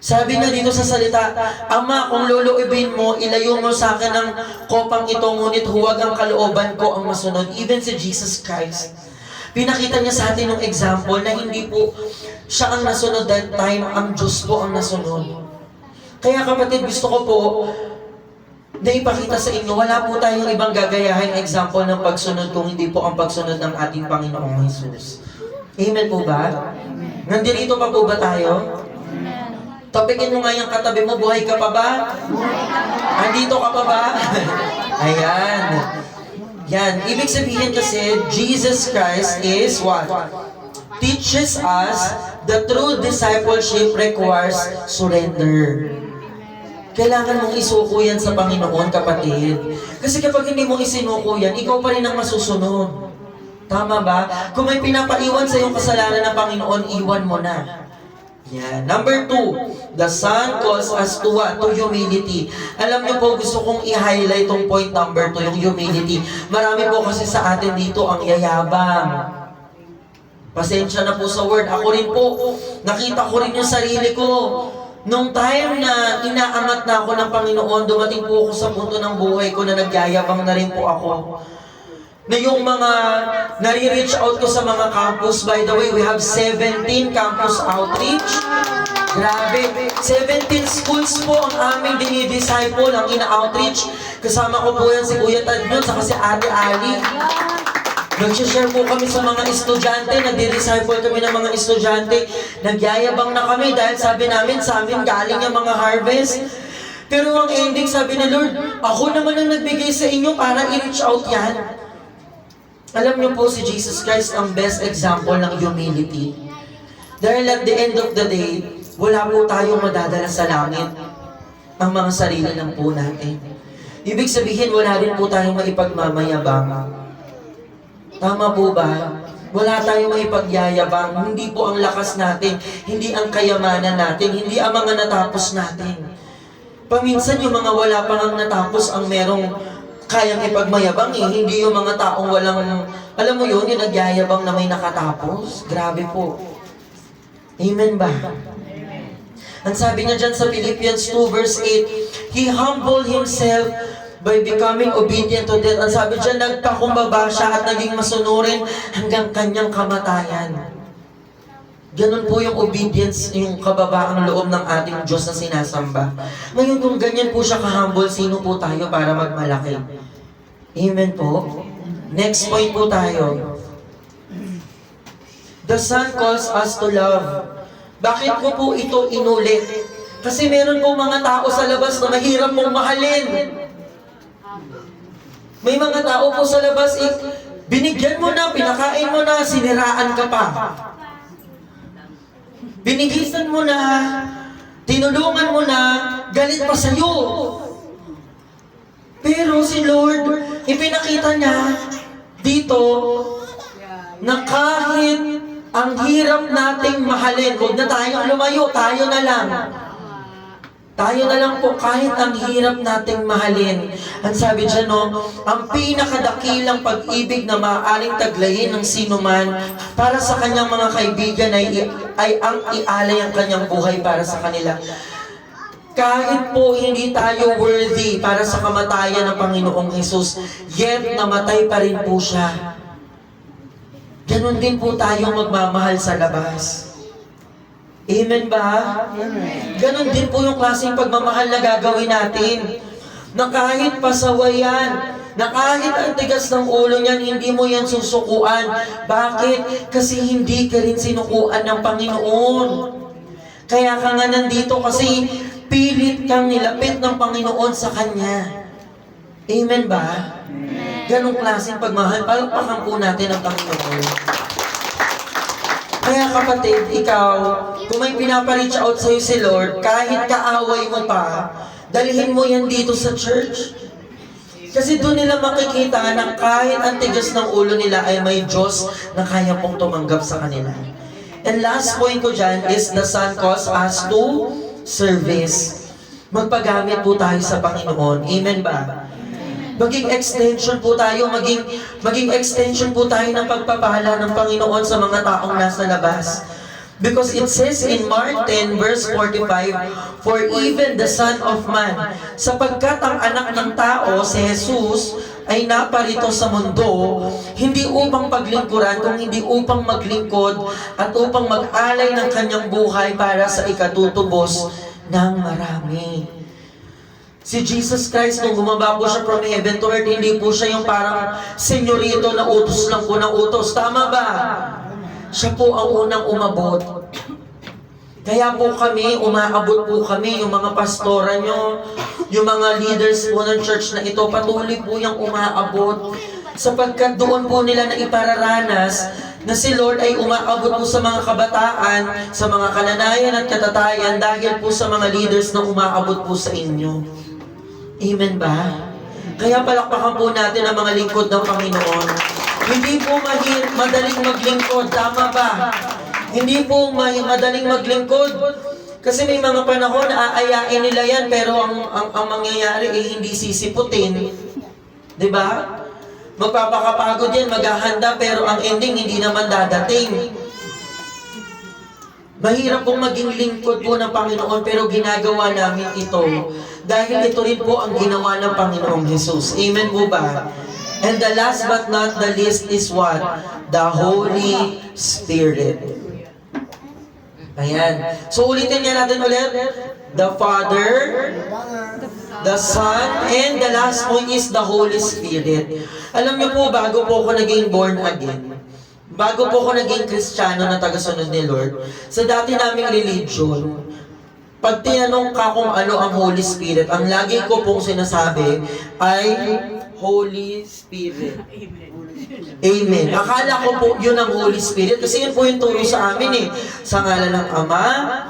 Sabi niya dito sa salita, Ama, kung luluibin mo, ilayo mo sa akin ang kopang ito, ngunit huwag ang kalooban ko ang masunod. Even si Jesus Christ. Pinakita niya sa atin ng example na hindi po siya ang nasunod that time, ang Diyos po ang nasunod. Kaya kapatid, gusto ko po na ipakita sa inyo, wala po tayong ibang gagayahin example ng pagsunod kung hindi po ang pagsunod ng ating Panginoong Jesus. Amen po ba? Nandito pa po ba tayo? Topikin mo nga yung katabi mo, buhay ka pa ba? Andito ka pa ba? Ayan. Yan. Ibig sabihin kasi, Jesus Christ is what? Teaches us the true discipleship requires surrender. Kailangan mong isuko yan sa Panginoon, kapatid. Kasi kapag hindi mo isinuko yan, ikaw pa rin ang masusunod. Tama ba? Kung may pinapaiwan sa iyong kasalanan ng Panginoon, iwan mo na. Yan. Number 2, the Son calls us to what? To humility. Alam niyo po, gusto kong i-highlight tong point number 2, yung humility. Marami po kasi sa atin dito ang yayabang. Pasensya na po sa word. Ako rin po, nakita ko rin yung sarili ko. Nung time na inaangat na ako ng Panginoon, dumating po ako sa punto ng buhay ko na nagyayabang na rin po ako. Na yung mga nare-reach out ko sa mga campus, by the way, we have 17 campus outreach. Grabe, 17 schools po ang aming dinidisciple, ang ina-outreach. Kasama ko po yan si Kuya Tad nun, saka si Ate Ali. Nag-share po kami sa mga estudyante, nagdi-disciple kami ng mga estudyante. Nagyayabang na kami dahil sabi namin, sa amin galing yung mga harvest. Pero ang ending, sabi ni Lord, ako naman ang nagbigay sa inyo para i-reach out yan. Alam niyo po, si Jesus Christ ang best example ng humility. Dahil at the end of the day, wala po tayong madadala sa langit. Ang mga sarili lang po natin. Ibig sabihin, wala rin po tayong maipagmamayabang. Tama po ba? Wala tayong maipagyayabang. Hindi po ang lakas natin, hindi ang kayamanan natin, hindi ang mga natapos natin. Paminsan yung mga wala pang natapos ang merong kayang ipagmayabang eh. Hindi yung mga taong walang, alam mo yun, yung nagyayabang na may nakatapos. Grabe po. Amen ba? Ang sabi niya dyan sa Philippians 2 verse 8, He humbled Himself by becoming obedient to death. Ang sabi dyan, nagpakumbaba siya at naging masunurin hanggang kanyang kamatayan. Ganun po yung obedience, yung kababaang loob ng ating Diyos na sinasamba. Ngayon, kung ganyan po siya ka-humble, sino po tayo para magmalaki? Amen po? Next point po tayo. The Son calls us to love. Bakit ko po ito inulit? Kasi meron po mga tao sa labas na mahirap mong mahalin. May mga tao po sa labas, binigyan mo na, pinakain mo na, siniraan ka pa. Binigisan mo na, tinulungan mo na, galit pa sa'yo. Pero si Lord, ipinakita niya dito na kahit ang hirap nating mahalin, huwag na tayong lumayo, tayo na lang. Tayo na lang po, kahit ang hirap nating mahalin. Ang sabi dyan, no, ang pinakadakilang pag-ibig na maaaring taglayin ng sinuman para sa kanyang mga kaibigan ay ang ialay ang kanyang buhay para sa kanila. Kahit po hindi tayo worthy para sa kamatayan ng Panginoong Jesus, yet namatay pa rin po siya. Ganon din po tayo magmamahal sa labas. Amen ba? Amen. Ganon din po yung klaseng pagmamahal na gagawin natin. Na kahit pasawayan, na kahit ang tigas ng ulo niyan, hindi mo yan susukuan. Bakit? Kasi hindi ka rin sinukuan ng Panginoon. Kaya ka nga nandito kasi pilit kang nilapit ng Panginoon sa Kanya. Amen ba? Ganong klaseng pagmahal, palakpakan po natin ang Panginoon. Kaya kapatid, ikaw, kung may pinapareach out sa'yo si Lord, kahit kaaway mo pa, dalhin mo yan dito sa church. Kasi doon nila makikita na kahit ang tigas ng ulo nila ay may Diyos na kaya pong tumanggap sa kanila. And last point ko dyan is the Son calls us to service. Magpagamit po tayo sa Panginoon. Amen ba? Maging extension po tayo, maging extension po tayo ng pagpapala ng Panginoon sa mga taong nasa labas. Because it says in Mark 10 verse 45, For even the Son of Man, sapagkat ang anak ng tao, si Jesus, ay naparito sa mundo, hindi upang paglingkuran, kung hindi upang maglingkod at upang mag-alay ng kanyang buhay para sa ikatutubos ng marami. Si Jesus Christ, nung bumaba po siya from heaven to earth, hindi po siya yung parang senyorito na utos lang po ng utos. Tama ba? Siya po ang unang umabot. Kaya po kami, umaabot po kami, yung mga pastora nyo, yung mga leaders po ng church na ito, patuloy po yung umaabot. Sapagkat doon po nila na ipararanas na si Lord ay umaabot po sa mga kabataan, sa mga kananayan at katatayan dahil po sa mga leaders na umaabot po sa inyo. Amen ba? Kaya palakpakan po natin ang mga lingkod ng Panginoon. Hindi po madaling maglingkod, tama ba? Hindi po madaling maglingkod. Kasi may mga panahon na aayain nila yan, pero ang mangyayari ay hindi sisiputin. Diba? Magpapakapagod yan, maghahanda, pero ang ending hindi naman dadating. Mahirap pong maging lingkod po ng Panginoon, pero ginagawa namin ito dahil ito rin po ang ginawa ng Panginoong Jesus. Amen po ba? And the last but not the least is what? The Holy Spirit. Ayan. So ulitin niya natin ulit. The Father, the Son, and the last one is the Holy Spirit. Alam niyo po, bago po ako naging born again, bago po ako naging Kristiyano na tagasunod ni Lord, sa dati naming religion, pag tinanong ka kung ano ang Holy Spirit, ang lagi ko pong sinasabi ay Holy Spirit. Amen. Akala ko po yun ang Holy Spirit kasi yun po yung turo sa amin eh. Sa ngalan ng Ama,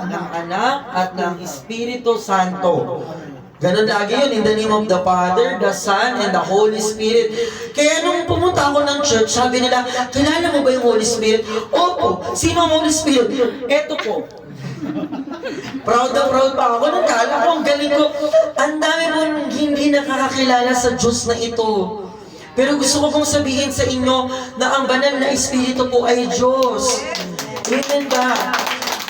ng Anak, at ng Espiritu Santo. Ganun lagi yun, in the name of the Father, the Son, and the Holy Spirit. Kaya nung pumunta ako ng church, sabi nila, kilala mo ba yung Holy Spirit? Opo. Sino ang Holy Spirit? Eto po. Proud na proud pa ako. Nung kala ko, ang galing ko. Ang dami po hindi nakakakilala sa Diyos na ito. Pero gusto ko pong sabihin sa inyo na ang banal na Espiritu po ay Diyos. Amen ba?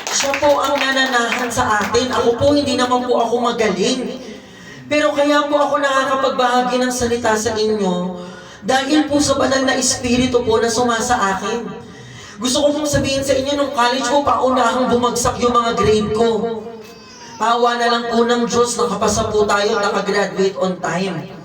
Siya po ang nananahan sa atin. Ako po, hindi naman po ako magaling. Pero kaya po ako nakakapagbahagi ng salita sa inyo dahil po sa banal na Espiritu po na sumasa akin. Gusto ko pong sabihin sa inyo, nung college po, paunahang bumagsak yung mga grade ko. Awa na lang po ng Diyos, nakapasa po tayo, nakagraduate on time.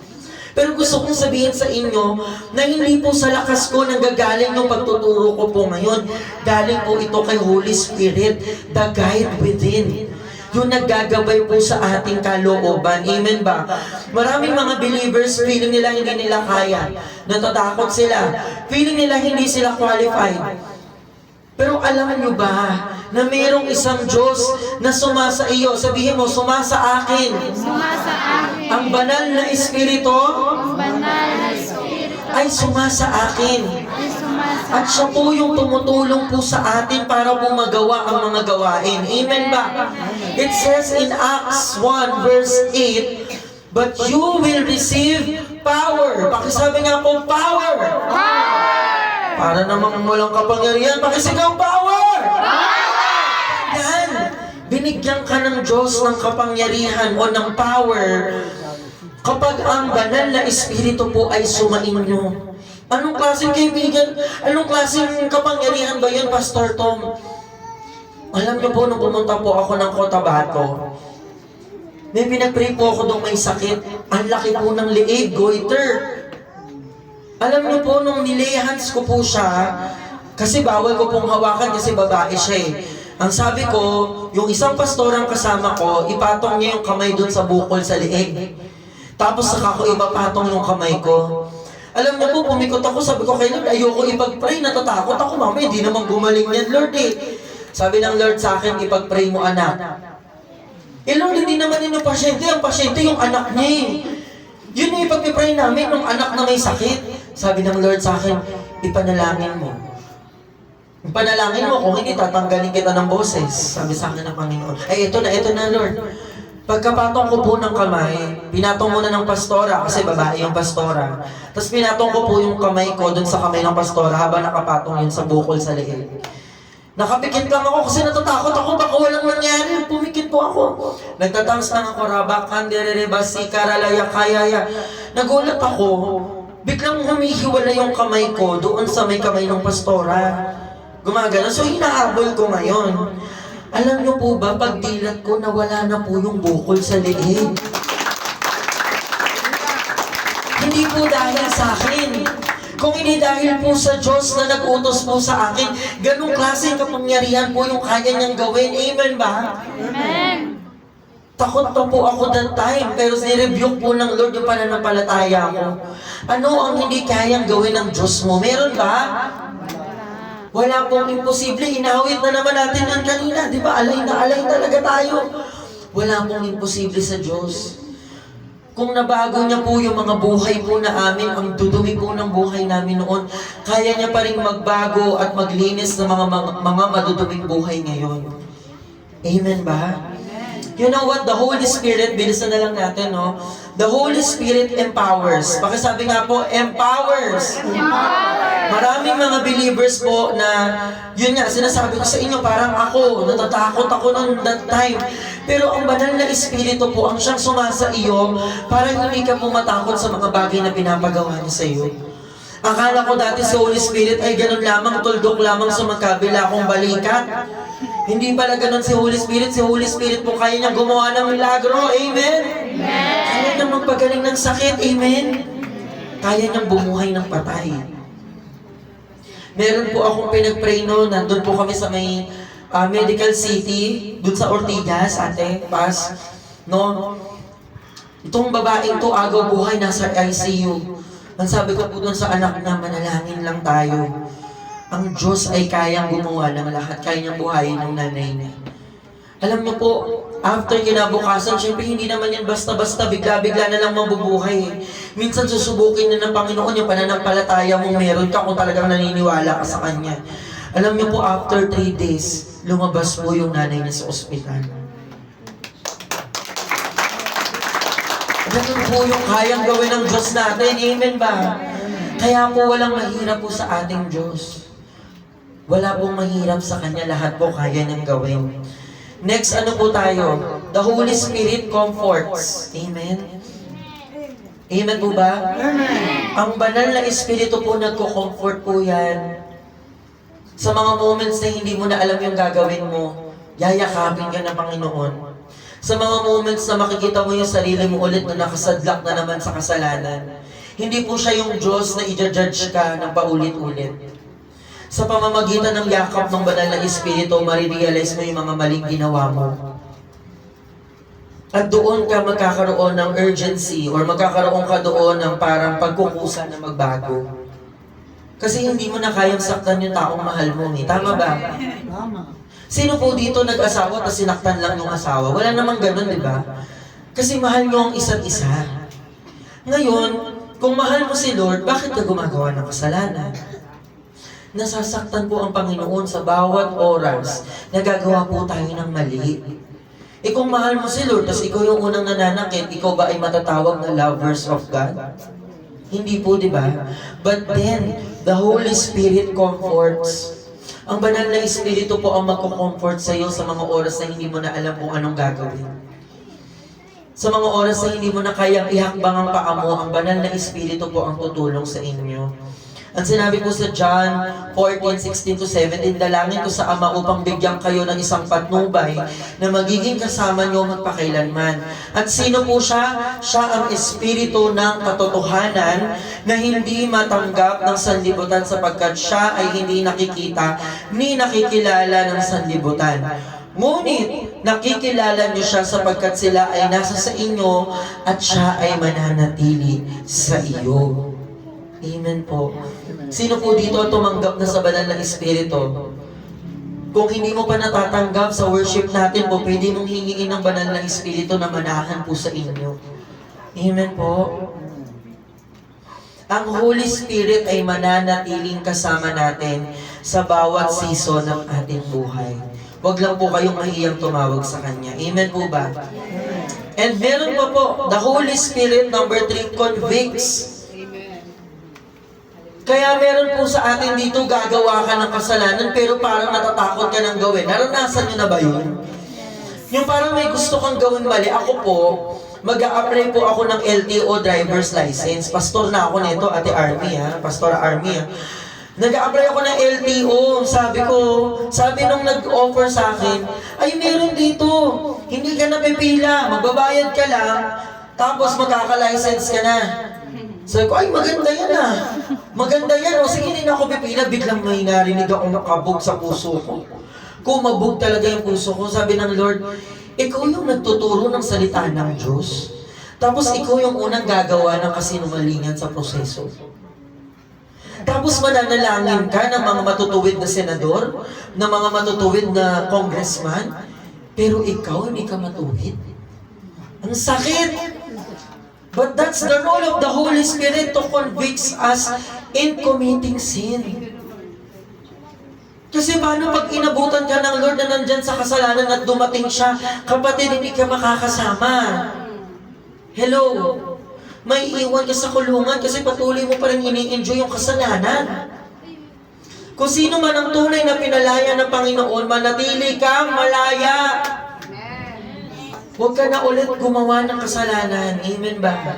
Pero gusto kong sabihin sa inyo na hindi po sa lakas ko nanggagaling yung pagtuturo ko po ngayon. Galing po ito kay Holy Spirit, the guide within. Yung naggagabay po sa ating kalooban. Amen ba? Maraming mga believers, feeling nila hindi nila kaya. Natatakot sila. Feeling nila hindi sila qualified. Pero alam nyo ba na mayroong isang Diyos na sumasa iyo? Sabihin mo, sumasa akin. Sumasa akin. Ang banal na Espiritu Ang banal na Espiritu ay sumasa akin. ay sumasa At siya po yung tumutulong po sa atin para po magawa ang mga gawain. Amen ba? It says in Acts 1 verse 8, but you will receive power. Pakisabi nga po, power. Para namang walang kapangyarihan, pakisigaw, power! Yan! Binigyan ka ng Diyos ng kapangyarihan o ng power kapag ang banal na Espiritu po ay sumainyo. Anong klaseng kaibigan? Anong klaseng kapangyarihan ba yun, Pastor Tom? Alam niyo po, nung pumunta po ako ng Cotabato, may pinag-pray po ako nung may sakit. Ang laki po ng liig, goiter. Alam niyo po, nung nilehans ko po siya, kasi bawal ko pong hawakan kasi babae siya eh. Ang sabi ko, yung isang pastorang kasama ko, ipatong niya yung kamay dun sa bukol sa liig. Tapos saka ko ipapatong yung kamay ko. Alam niyo po, pumikot ako, sabi ko kay Lord, ayoko ipag-pray, natatakot ako, mamaya, hindi naman gumaling yan, Lord eh. Sabi ng Lord sa akin, ipag-pray mo anak. Eh Lord, hindi naman yun yung pasyente, ang pasyente yung anak niya eh. Yun yung ipag-pray namin, yung anak na may sakit. Sabi ng Lord sa akin, ipanalangin mo. Ipanalangin mo, kung hindi, tatanggalin kita ng boses. Sabi sa akin ng Panginoon, ay ito na Lord. Pagkapatong ko po ng kamay, pinatong muna ng pastora, kasi babae yung pastora. Tapos pinatong ko po yung kamay ko dun sa kamay ng pastora habang nakapatong yun sa bukol sa leeg. Nakapikit lang ako kasi natatakot ako, baka walang nangyari. Pumikit po ako. Nagtatangs lang ako, rabakan, derereba, sikaralaya, kayaya. Nagulat ako, biglang humihiwala yung kamay ko doon sa may kamay ng pastora. Gumagano. So hinahabol ko ngayon. Alam niyo po ba, pag dilat ko, nawala na po yung bukol sa leeg. Hindi po dahil sa akin. Kung hindi dahil po sa Diyos na nag-utos po sa akin, ganong klaseng kapangyarihan po yung kaya niyang gawin. Amen ba? Amen. Takot pa po ako that time, pero nirebuke po ng Lord yung pananampalataya ko. Ano ang hindi kayang gawin ng Diyos mo? Meron ba? Wala pong imposible. Inawit na naman natin yan kanina. Di ba? Alay na alay talaga tayo. Wala pong imposible sa Diyos. Kung nabago niya po yung mga buhay po na amin, ang dudumi po ng buhay namin noon, kaya niya pa rin magbago at maglinis ng mga maduduming buhay ngayon. Amen ba? You know what? The Holy Spirit, bilisan na lang natin, no? The Holy Spirit empowers. Pakisabi nga po, empowers. Maraming mga believers po na, yun nga, sinasabi ko sa inyo, parang ako, natatakot ako noong that time. Pero ang banal na Espiritu po, ang siyang sumasa iyo, para hindi ka po matakot sa mga bagay na pinapagawa niya sa iyo. Akala ko dati si Holy Spirit ay ganun lamang, tuldok lamang sa magkabila kong balikat. Hindi pala ganun si Holy Spirit. Si Holy Spirit po kaya niyang gumawa ng milagro. Amen? Amen. Kaya niyang magpagaling ng sakit. Amen? Kaya niyang bumuhay ng patay. Meron po akong pinag-pray noon. Nandun po kami sa may Medical City, dun sa Ortigas, ate, pas, no? Itong babaeng to, agaw buhay, nasa ICU. Ang sabi ko po dun sa anak niya, manalangin lang tayo. Ang Diyos ay kayang gumawa ng lahat, kaya niyang buhayin ng nanay niya. Alam niyo po, after kinabukasan, syempre hindi naman yan basta-basta, bigla-bigla na lang mabubuhay. Minsan susubukin na ng Panginoon yung pananampalataya mong meron ka kung talagang naniniwala ka sa Kanya. Alam niyo po, after 3 days, lumabas po yung nanay niya sa ospital. Ganun po yung kayang gawin ng Diyos natin. Amen ba? Kaya po walang mahirap po sa ating Diyos. Wala pong mahirap sa Kanya. Lahat po kaya niyang gawin. Next, ano po tayo? The Holy Spirit comforts. Amen? Amen po ba? Amen. Ang banal na Espiritu po nagko-comfort po yan. Sa mga moments na hindi mo na alam yung gagawin mo, yayakapin ka ng Panginoon. Sa mga moments na makikita mo yung sarili mo ulit na nakasadlak na naman sa kasalanan, hindi po siya yung Diyos na i-judge ka ng paulit-ulit. Sa pamamagitan ng yakap ng banal na Espiritu, marirealize mo yung mga maling ginawa mo. At doon ka magkakaroon ng urgency or magkakaroon ka doon ng parang pagkukusa na magbago. Kasi hindi mo na kayang saktan yung taong mahal mo. Tama ba? Sino po dito nag-asawa at sinaktan lang yung asawa? Wala namang ganun, di ba? Kasi mahal nyo ang isa't isa. Ngayon, kung mahal mo si Lord, bakit ka gumagawa ng kasalanan? Nasasaktan po ang Panginoon sa bawat oras na gagawa po tayo ng mali. Kung mahal mo si Lord, tapos ikaw yung unang nananakit, ikaw ba ay matatawag na lovers of God? Hindi po, di ba? But then, the Holy Spirit comforts. Ang banal na Espiritu po ang magko-comfort sa iyo sa mga oras na hindi mo na alam kung anong gagawin. Sa mga oras na hindi mo na kayang ihakbang ang paa mo, ang banal na Espiritu po ang tutulong sa inyo. Ang sinabi po sa John 14:16-17, dalangin ko sa Ama upang bigyan kayo ng isang patnubay na magiging kasama niyo magpakailanman. At sino po siya? Siya ang Espiritu ng katotohanan na hindi matanggap ng sanlibutan sapagkat siya ay hindi nakikita ni nakikilala ng sanlibutan. Ngunit, nakikilala niyo siya sapagkat sila ay nasa sa inyo at siya ay mananatili sa iyo. Amen po. Sino po dito tumanggap na sa banal na Espiritu? Kung hindi mo pa natatanggap sa worship natin po, pwede mong hingiin ng banal na Espiritu na manahan po sa inyo. Amen po. Ang Holy Spirit ay mananatiling kasama natin sa bawat season ng ating buhay. Huwag lang po kayong mahiyang tumawag sa Kanya. Amen po ba? And meron pa po, the Holy Spirit, number 3, convicts. Kaya meron po sa atin dito, gagawa ka ng kasalanan, pero parang natatakot ka ng gawin. Naranasan nyo na ba yun? Yung parang may gusto kang gawin mali. Ako po, mag-a-apply po ako ng LTO driver's license. Pastor na ako nito, Ate Army, ha? Pastor Army, ha? Nag-a-apply ako ng LTO. Sabi nung nag-offer sa akin, ay meron dito. Hindi ka napipila. Magbabayad ka lang, tapos magkaka-license ka na. Sabi ko, ay maganda yan ah. Maganda yan. O sige, hindi na ako pipila. Biglang may narinig ako nakabog sa puso ko. Kumabog talaga yung puso ko. Sabi ng Lord, ikaw yung nagtuturo ng salita ng Diyos. Tapos ikaw yung unang gagawa ng kasinungalingan sa proseso. Tapos mananalangin ka ng mga matutuwid na senador, ng mga matutuwid na congressman, pero ikaw hindi ka matuwid. Ang sakit! But that's the role of the Holy Spirit to convict us in committing sin. Kasi paano pag inabutan ka ng Lord na nandyan sa kasalanan at dumating siya, kapatid, hindi ka makakasama. Hello? May iwan ka sa kulungan kasi patuloy mo pa rin ini-enjoy yung kasalanan. Kung sino man ang tunay na pinalaya ng Panginoon, manatili kang malaya. Huwag ka na ulit gumawa ng kasalanan. Amen ba?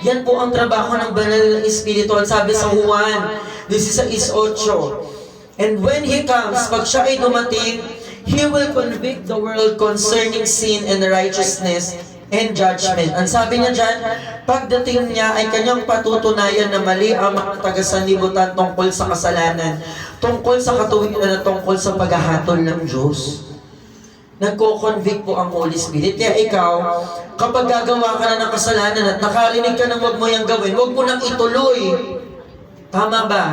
Yan po ang trabaho ng banal na Espiritu. Sabi sa Juan 16:8. And when He comes, pag siya ay dumating, He will convict the world concerning sin and righteousness and judgment. Ang sabi niya dyan, pagdating niya ay kanyang patutunayan na mali ang mga taga-sanlibutan tungkol sa kasalanan, tungkol sa katuwiran at tungkol sa paghahatol ng Diyos. Nagko-convict po ang Holy Spirit. Kaya ikaw, kapag gagawa ka na ng kasalanan at nakarinig ka ng wag mo yung gawin, wag mo nang ituloy. Tama ba?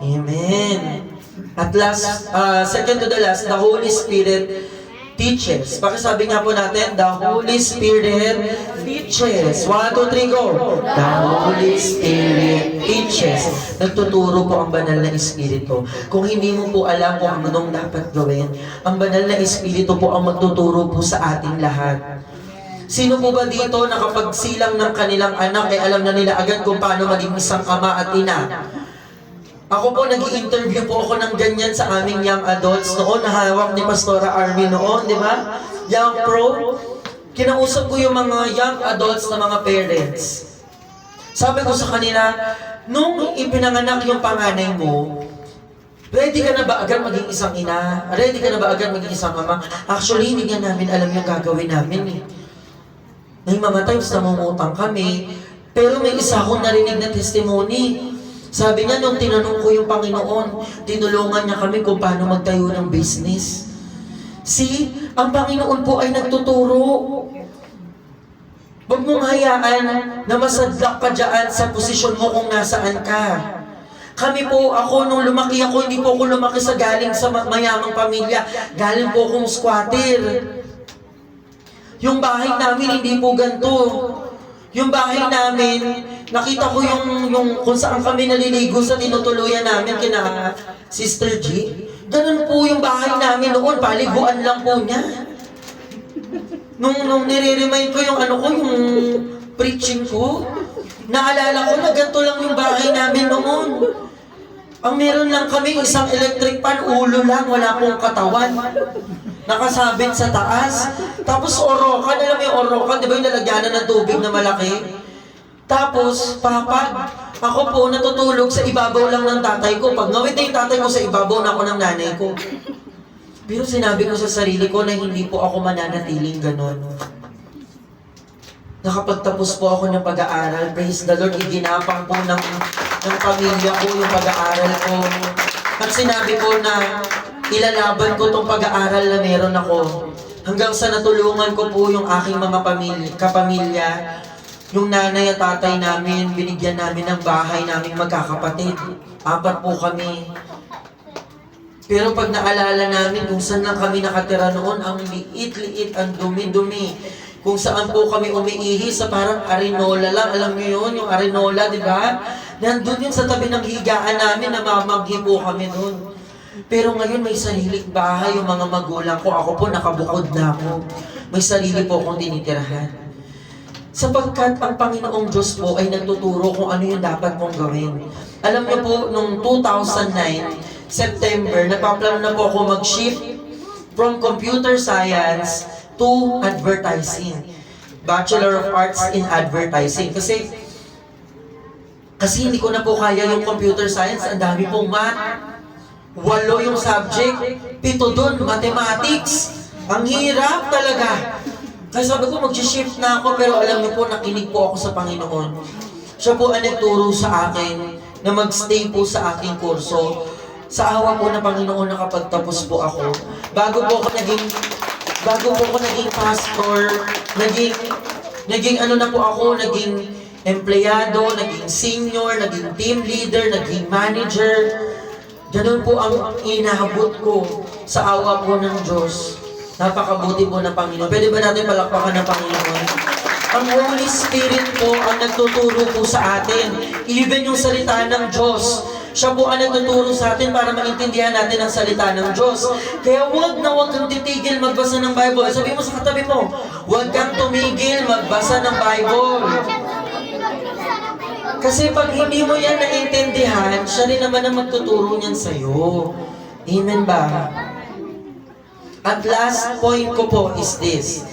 Amen. At last, second to the last, the Holy Spirit teaches. Pakisabi nga po natin, the Holy Spirit teaches. 1, 2, 3, go! The Holy Spirit teaches. Nagtuturo po ang banal na Espiritu. Kung hindi mo po alam kung anong dapat gawin, ang banal na Espiritu po ang magtuturo po sa ating lahat. Sino po ba dito na kapag silang ng kanilang anak ay alam na nila agad kung paano maging isang ama at ina? Ako po, nag-i-interview po ako ng ganyan sa aming young adults noon, nahawak ni Pastora Army noon, di ba? Young Pro. Kinausap ko yung mga young adults na mga parents. Sabi ko sa kanila, nung ipinanganak yung panganay mo, ready ka na ba agad maging isang ina? Ready ka na ba agad maging isang ama? Actually, hindi nga namin alam yung gagawin namin eh. May mga times namumutang kami, pero may isa akong narinig na testimony. Sabi niya, nung tinanong ko yung Panginoon, tinulungan niya kami kung paano magtayo ng business. See, ang Panginoon po ay nagtuturo. Huwag mong hayaan na masadlak ka dyan sa posisyon mo kung nasaan ka. Kami po, ako, nung lumaki ako, hindi po ako lumaki sa galing sa mayamang pamilya. Galing po akong squatter. Yung bahay namin, hindi po ganito. Yung bahay namin, nakita ko yung kung saan kami naliligo sa tinutuluyan namin kina Sister G. Ganun po yung bahay namin noon, paliguan lang po niya. Nung nire-remind ko yung yung preaching ko, naalala ko na ganito lang yung bahay namin noon. Ang meron lang kami, isang electric pan, ulo lang, wala pong katawan. Nakasabit sa taas. Tapos orokan, alam mo yung orokan, di ba yung lalagyanan ng tubig na malaki? Tapos, papa, ako po natutulog sa ibabaw lang ng tatay ko. Pag ngawit na yung tatay ko sa ibabaw na ako ng nanay ko. Pero sinabi ko sa sarili ko na hindi po ako mananatiling ganon. Nakapagtapos po ako ng pag-aaral. Praise the Lord, iginapang po ng pamilya ko yung pag-aaral ko. At sinabi ko na ilalaban ko tong pag-aaral na meron ako. Hanggang sa natulungan ko po yung aking mga kapamilya. Yung nanay at tatay namin, binigyan namin ng bahay naming magkakapatid. 4 po kami. Pero pag naalala namin kung saan lang kami nakatira noon, ang liit-liit, ang dumi-dumi. Kung saan po kami umiihi sa parang arenola lang. Alam niyo yun, yung arenola, di ba? Nandun yun sa tabi ng higaan namin, namamaghi po kami noon. Pero ngayon may sariling bahay yung mga magulang ko. Ako po nakabukod na ako. May sarili po akong tinitirahan. Sapagkat ang Panginoong Diyos po ay nagtuturo kung ano yung dapat mong gawin. Alam niyo po, noong 2009, September, nagpaplano na po ako mag-shift from computer science to advertising. Bachelor of Arts in Advertising. Kasi hindi ko na po kaya yung computer science. Ang dami pong math. 8 yung subject. 7 dun, mathematics. Ang hirap talaga. Kaya sabi ko, mag-shift na ako, pero alam niyo po, nakinig po ako sa Panginoon. Siya po ang nagturo sa akin na mag-stay po sa aking kurso. Sa awa po ng Panginoon, nakapagtapos po ako. Bago po ako naging pastor, naging empleyado, naging senior, naging team leader, naging manager. Ganun po ang inahabot ko sa awa po ng Diyos. Napakabuti po ng Panginoon. Pwede ba natin palakpakan ng Panginoon? Ang Holy Spirit po ang nagtuturo po sa atin. Even yung salita ng Diyos. Siya po ang nagtuturo sa atin para maintindihan natin ang salita ng Diyos. Kaya huwag kang titigil magbasa ng Bible. Sabi mo sa katabi mo, huwag kang tumigil magbasa ng Bible. Kasi pag hindi mo yan naintindihan, siya rin naman ang magtuturo niyan sa'yo. Amen ba? At last point ko po is this.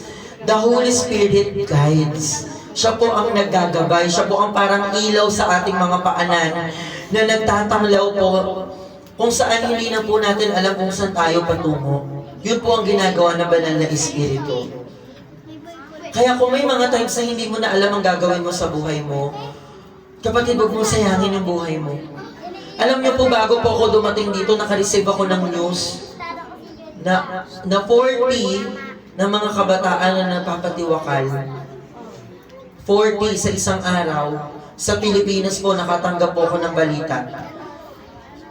The Holy Spirit guides. Siya po ang naggagabay. Siya po ang parang ilaw sa ating mga paanan na nagtatanglaw po kung saan hindi na po natin alam kung saan tayo patungo. Yun po ang ginagawa ng banal na Espiritu. Kaya kung may mga times na hindi mo na alam ang gagawin mo sa buhay mo, kapatid, huwag mo sayangin yung buhay mo. Alam niyo po, bago po ako dumating dito, nakareceive ako ng news na 40 na mga kabataan na napapatiwakal. 40 sa isang araw. Sa Pilipinas po, nakatanggap po ako ng balita.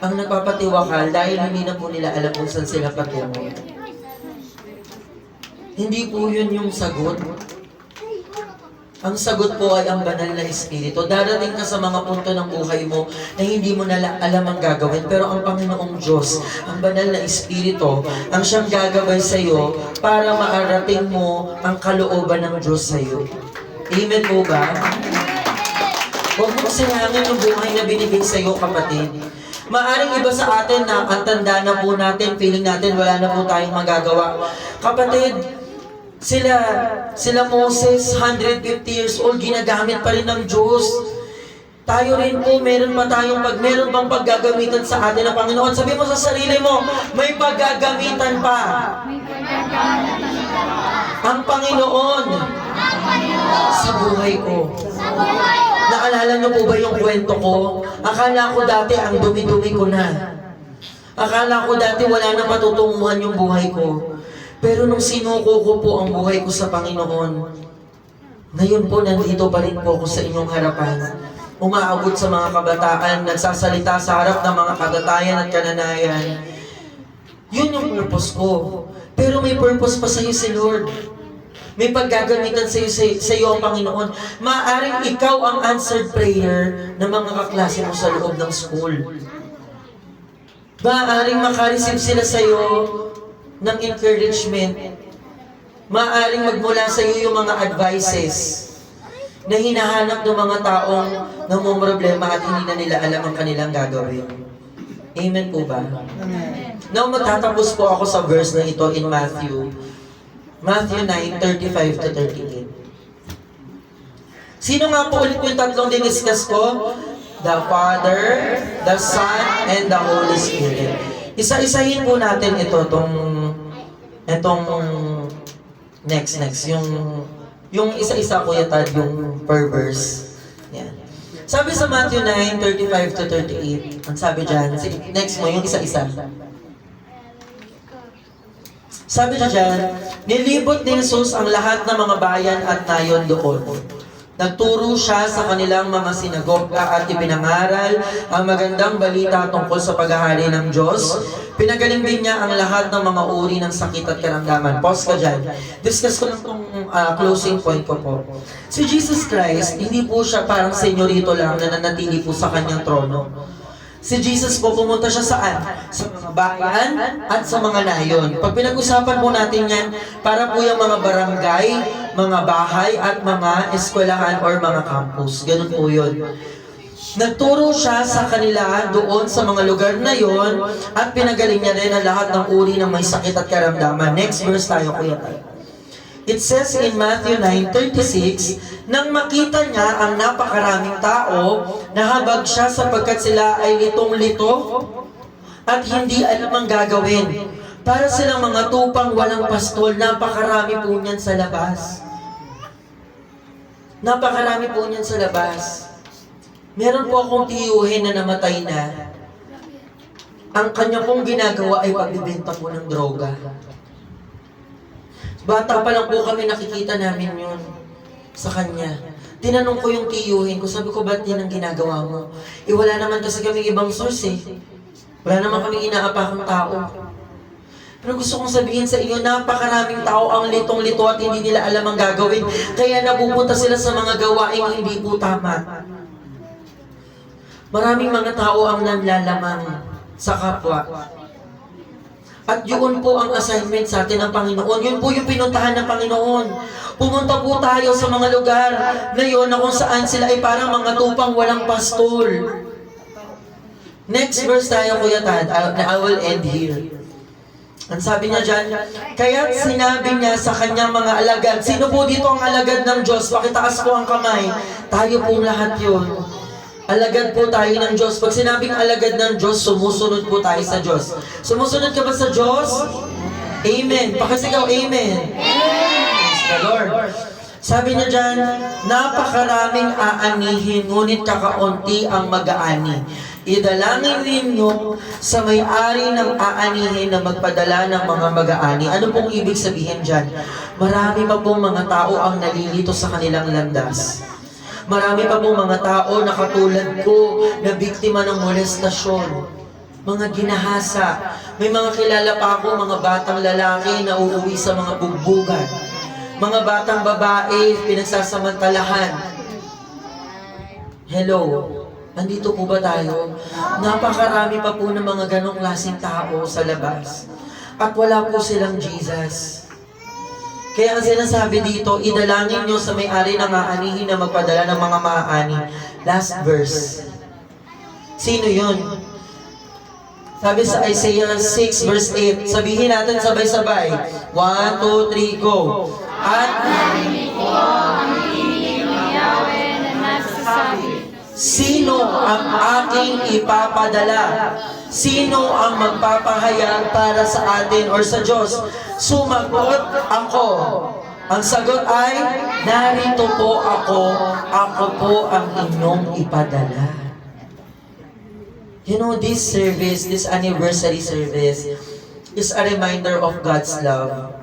Ang nagpapatiwakal dahil hindi na po nila alam kung saan sila patungo. Hindi po yun yung sagot. Ang sagot po ay ang banal na Espiritu. Darating ka sa mga punto ng buhay mo na hindi mo na alam ang gagawin. Pero ang Panginoong Diyos, ang banal na Espiritu, ang siyang gagawin sa iyo para maarating mo ang kalooban ng Diyos sa iyo. Amen po ba? Huwag mo sayangin yung buhay na binigay sa iyo, kapatid. Maaring iba sa atin na ang tanda na po natin, feeling natin wala na po tayong magagawa. Kapatid, sila Moses, 150 years old, ginagamit pa rin ng Diyos. Tayo rin po, meron bang paggagamitan sa atin ng Panginoon? Sabi mo sa sarili mo, may paggagamitan pa. May pagkakamitan ka. Ang Panginoon sa buhay ko. Naalala niyo po ba yung kwento ko? Akala ko dati ang dumi-dumi ko na. Akala ko dati wala na matutunguhan yung buhay ko. Pero nung sinuko ko po ang buhay ko sa Panginoon, ngayon po nandito pa rin po ako sa inyong harapan. Umaabot sa mga kabataan, nagsasalita sa harap ng mga katatayan at kananayan. Yun yung purpose ko. Pero may purpose pa sa iyo si Lord. May paggagamitan sa iyo ang Panginoon. Maaring ikaw ang answered prayer ng mga kaklase mo sa loob ng school. Maaring makareceive sila sa iyo ng encouragement. Maaring magmula sa iyo yung mga advices na hinahanap ng mga taong namumroblema at hindi na nila alam ang kanilang gagawin. Amen po ba? Amen. Now, magtatapos po ako sa verse na ito in Matthew 9:35 to 38. Sino nga po ulit yung tatlong diniscuss ko? The Father, the Son, and the Holy Spirit. Isa-isahin po natin ito, itong next, yung isa-isa ko yatad, yung per verse. Yan. Sabi sa Matthew 9:35 to 38, ang sabi dyan, next mo, yung isa-isa. Sabi niya dyan, nilibot ni Jesus ang lahat ng mga bayan at nayon doon. Nagturo siya sa kanilang mga sinagoga at ipinangaral ang magandang balita tungkol sa paghahari ng Diyos. Pinagaling din niya ang lahat ng mga uri ng sakit at karamdaman. Pause ka dyan. Discuss ko lang itong closing point ko po. Si Jesus Christ, hindi po siya parang senyorito lang na nanatili po sa kanyang trono. Si Jesus po, pumunta siya saan? Sa mga bayan at sa mga nayon. Pag pinag-usapan po natin yan, para po yung mga barangay, mga bahay, at mga eskwelahan or mga campus. Ganun po yun. Nagturo siya sa kanila doon sa mga lugar na yon at pinagaling niya rin ang lahat ng uri ng may sakit at karamdaman. Next verse tayo, Kuya Tay. It says in Matthew 9:36, nang makita niya ang napakaraming tao, nahabag siya sapagkat sila ay litong-lito at hindi alam ang gagawin. Para silang mga tupang walang pastol, napakarami po niyan sa labas. Napakarami po niyan sa labas. Meron po akong tiyuhin na namatay na. Ang kanya pong ginagawa ay pagbibenta po ng droga. Bata pa lang po kami, nakikita namin yun sa kanya. Tinanong ko yung tiyuhin ko, sabi ko, ba't yan ang ginagawa mo? Wala naman kasi kami ibang source eh. Wala naman kami inaapakang tao. Pero gusto kong sabihin sa inyo, napakaraming tao ang litong-lito at hindi nila alam ang gagawin. Kaya napupunta sila sa mga gawaing hindi po tama. Maraming mga tao ang nanlalamang sa kapwa. At yun po ang assignment sa atin ng Panginoon. Yun po yung pinuntahan ng Panginoon. Pumunta po tayo sa mga lugar na yun na kung saan sila ay parang mga tupang walang pastol. Next verse tayo, Kuya Tad. I will end here. Ang sabi niya dyan, kaya't sinabi niya sa kanyang mga alagad. Sino po dito ang alagad ng Diyos? Pakitaas po ang kamay. Tayo pong lahat yun. Alagad po tayo ng Diyos. Pag sinabing alagad ng Diyos, sumusunod po tayo sa Diyos. Sumusunod ka ba sa Diyos? Amen. Pakasigaw, Amen. Praise the Lord. Sabi niya dyan, napakaraming aanihin, ngunit kakaunti ang mag-aani. Idalangin ninyo sa may-ari ng aanihin na magpadala ng mga mag-aani. Ano pong ibig sabihin dyan? Marami pa pong mga tao ang nalilito sa kanilang landas. Marami pa pong mga tao na katulad ko na biktima ng molestasyon, mga ginahasa. May mga kilala pa ako, mga batang lalaki na uuwi sa mga bugbugan. Mga batang babae, pinagsasamantalahan. Hello, nandito po ba tayo? Napakarami pa po ng mga ganong klaseng tao sa labas. At wala po silang Jesus. Kaya ang sinasabi dito, idalangin nyo sa may-ari ng aanihin na magpadala ng mga maaani. Last verse. Sino yun? Sabi sa Isaiah 6 verse 8, sabihin natin sabay-sabay. 1, 2, 3, go. At Narinig ko ang hinihingi ni Yahweh na nagsasabi, sino ang aking ipapadala? Sino ang magpapahayag para sa atin or sa Diyos? Sumagot ako. Ang sagot ay, narito po ako po ang inyong ipadala. You know, this service, this anniversary service, is a reminder of God's love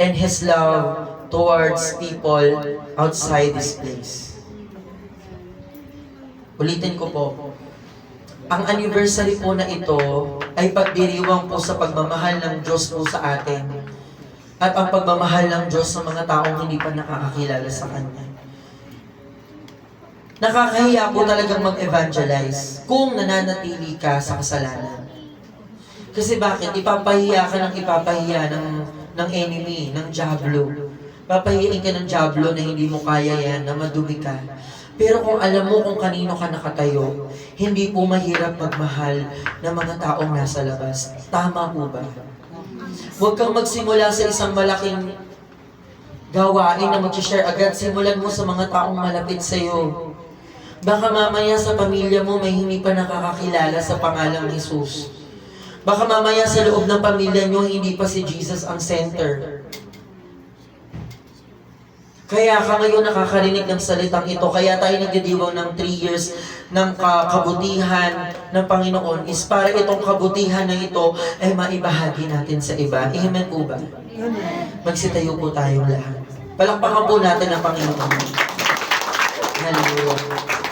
and His love towards people outside this place. Ulitin ko po, ang anniversary po na ito ay pagdiriwang po sa pagmamahal ng Diyos po sa atin at ang pagmamahal ng Diyos sa mga taong hindi pa nakakakilala sa Kanya. Nakakahiya po talagang mag-evangelize kung nananatili ka sa kasalanan. Kasi bakit? Ipapahiya ka ng enemy, ng diablo. Papahiyain ka ng diablo na hindi mo kaya yan, na madumi ka. Pero kung alam mo kung kanino ka nakatayo, hindi po mahirap magmahal ng mga taong nasa labas. Tama po ba? Huwag kang magsimula sa isang malaking gawain na mag-share agad. Simulan mo sa mga taong malapit sa'yo. Baka mamaya sa pamilya mo may hindi pa nakakakilala sa pangalang Jesus. Baka mamaya sa loob ng pamilya nyo hindi pa si Jesus ang center. Kaya ka ngayon nakakarinig ng salitang ito. Kaya tayo nagdidiwaw ng 3 years ng kabutihan ng Panginoon is para itong kabutihan na ito ay maibahagi natin sa iba. Amen po ba? Magsitayo po tayong lahat. Palakpakan po natin ang Panginoon. Hallelujah.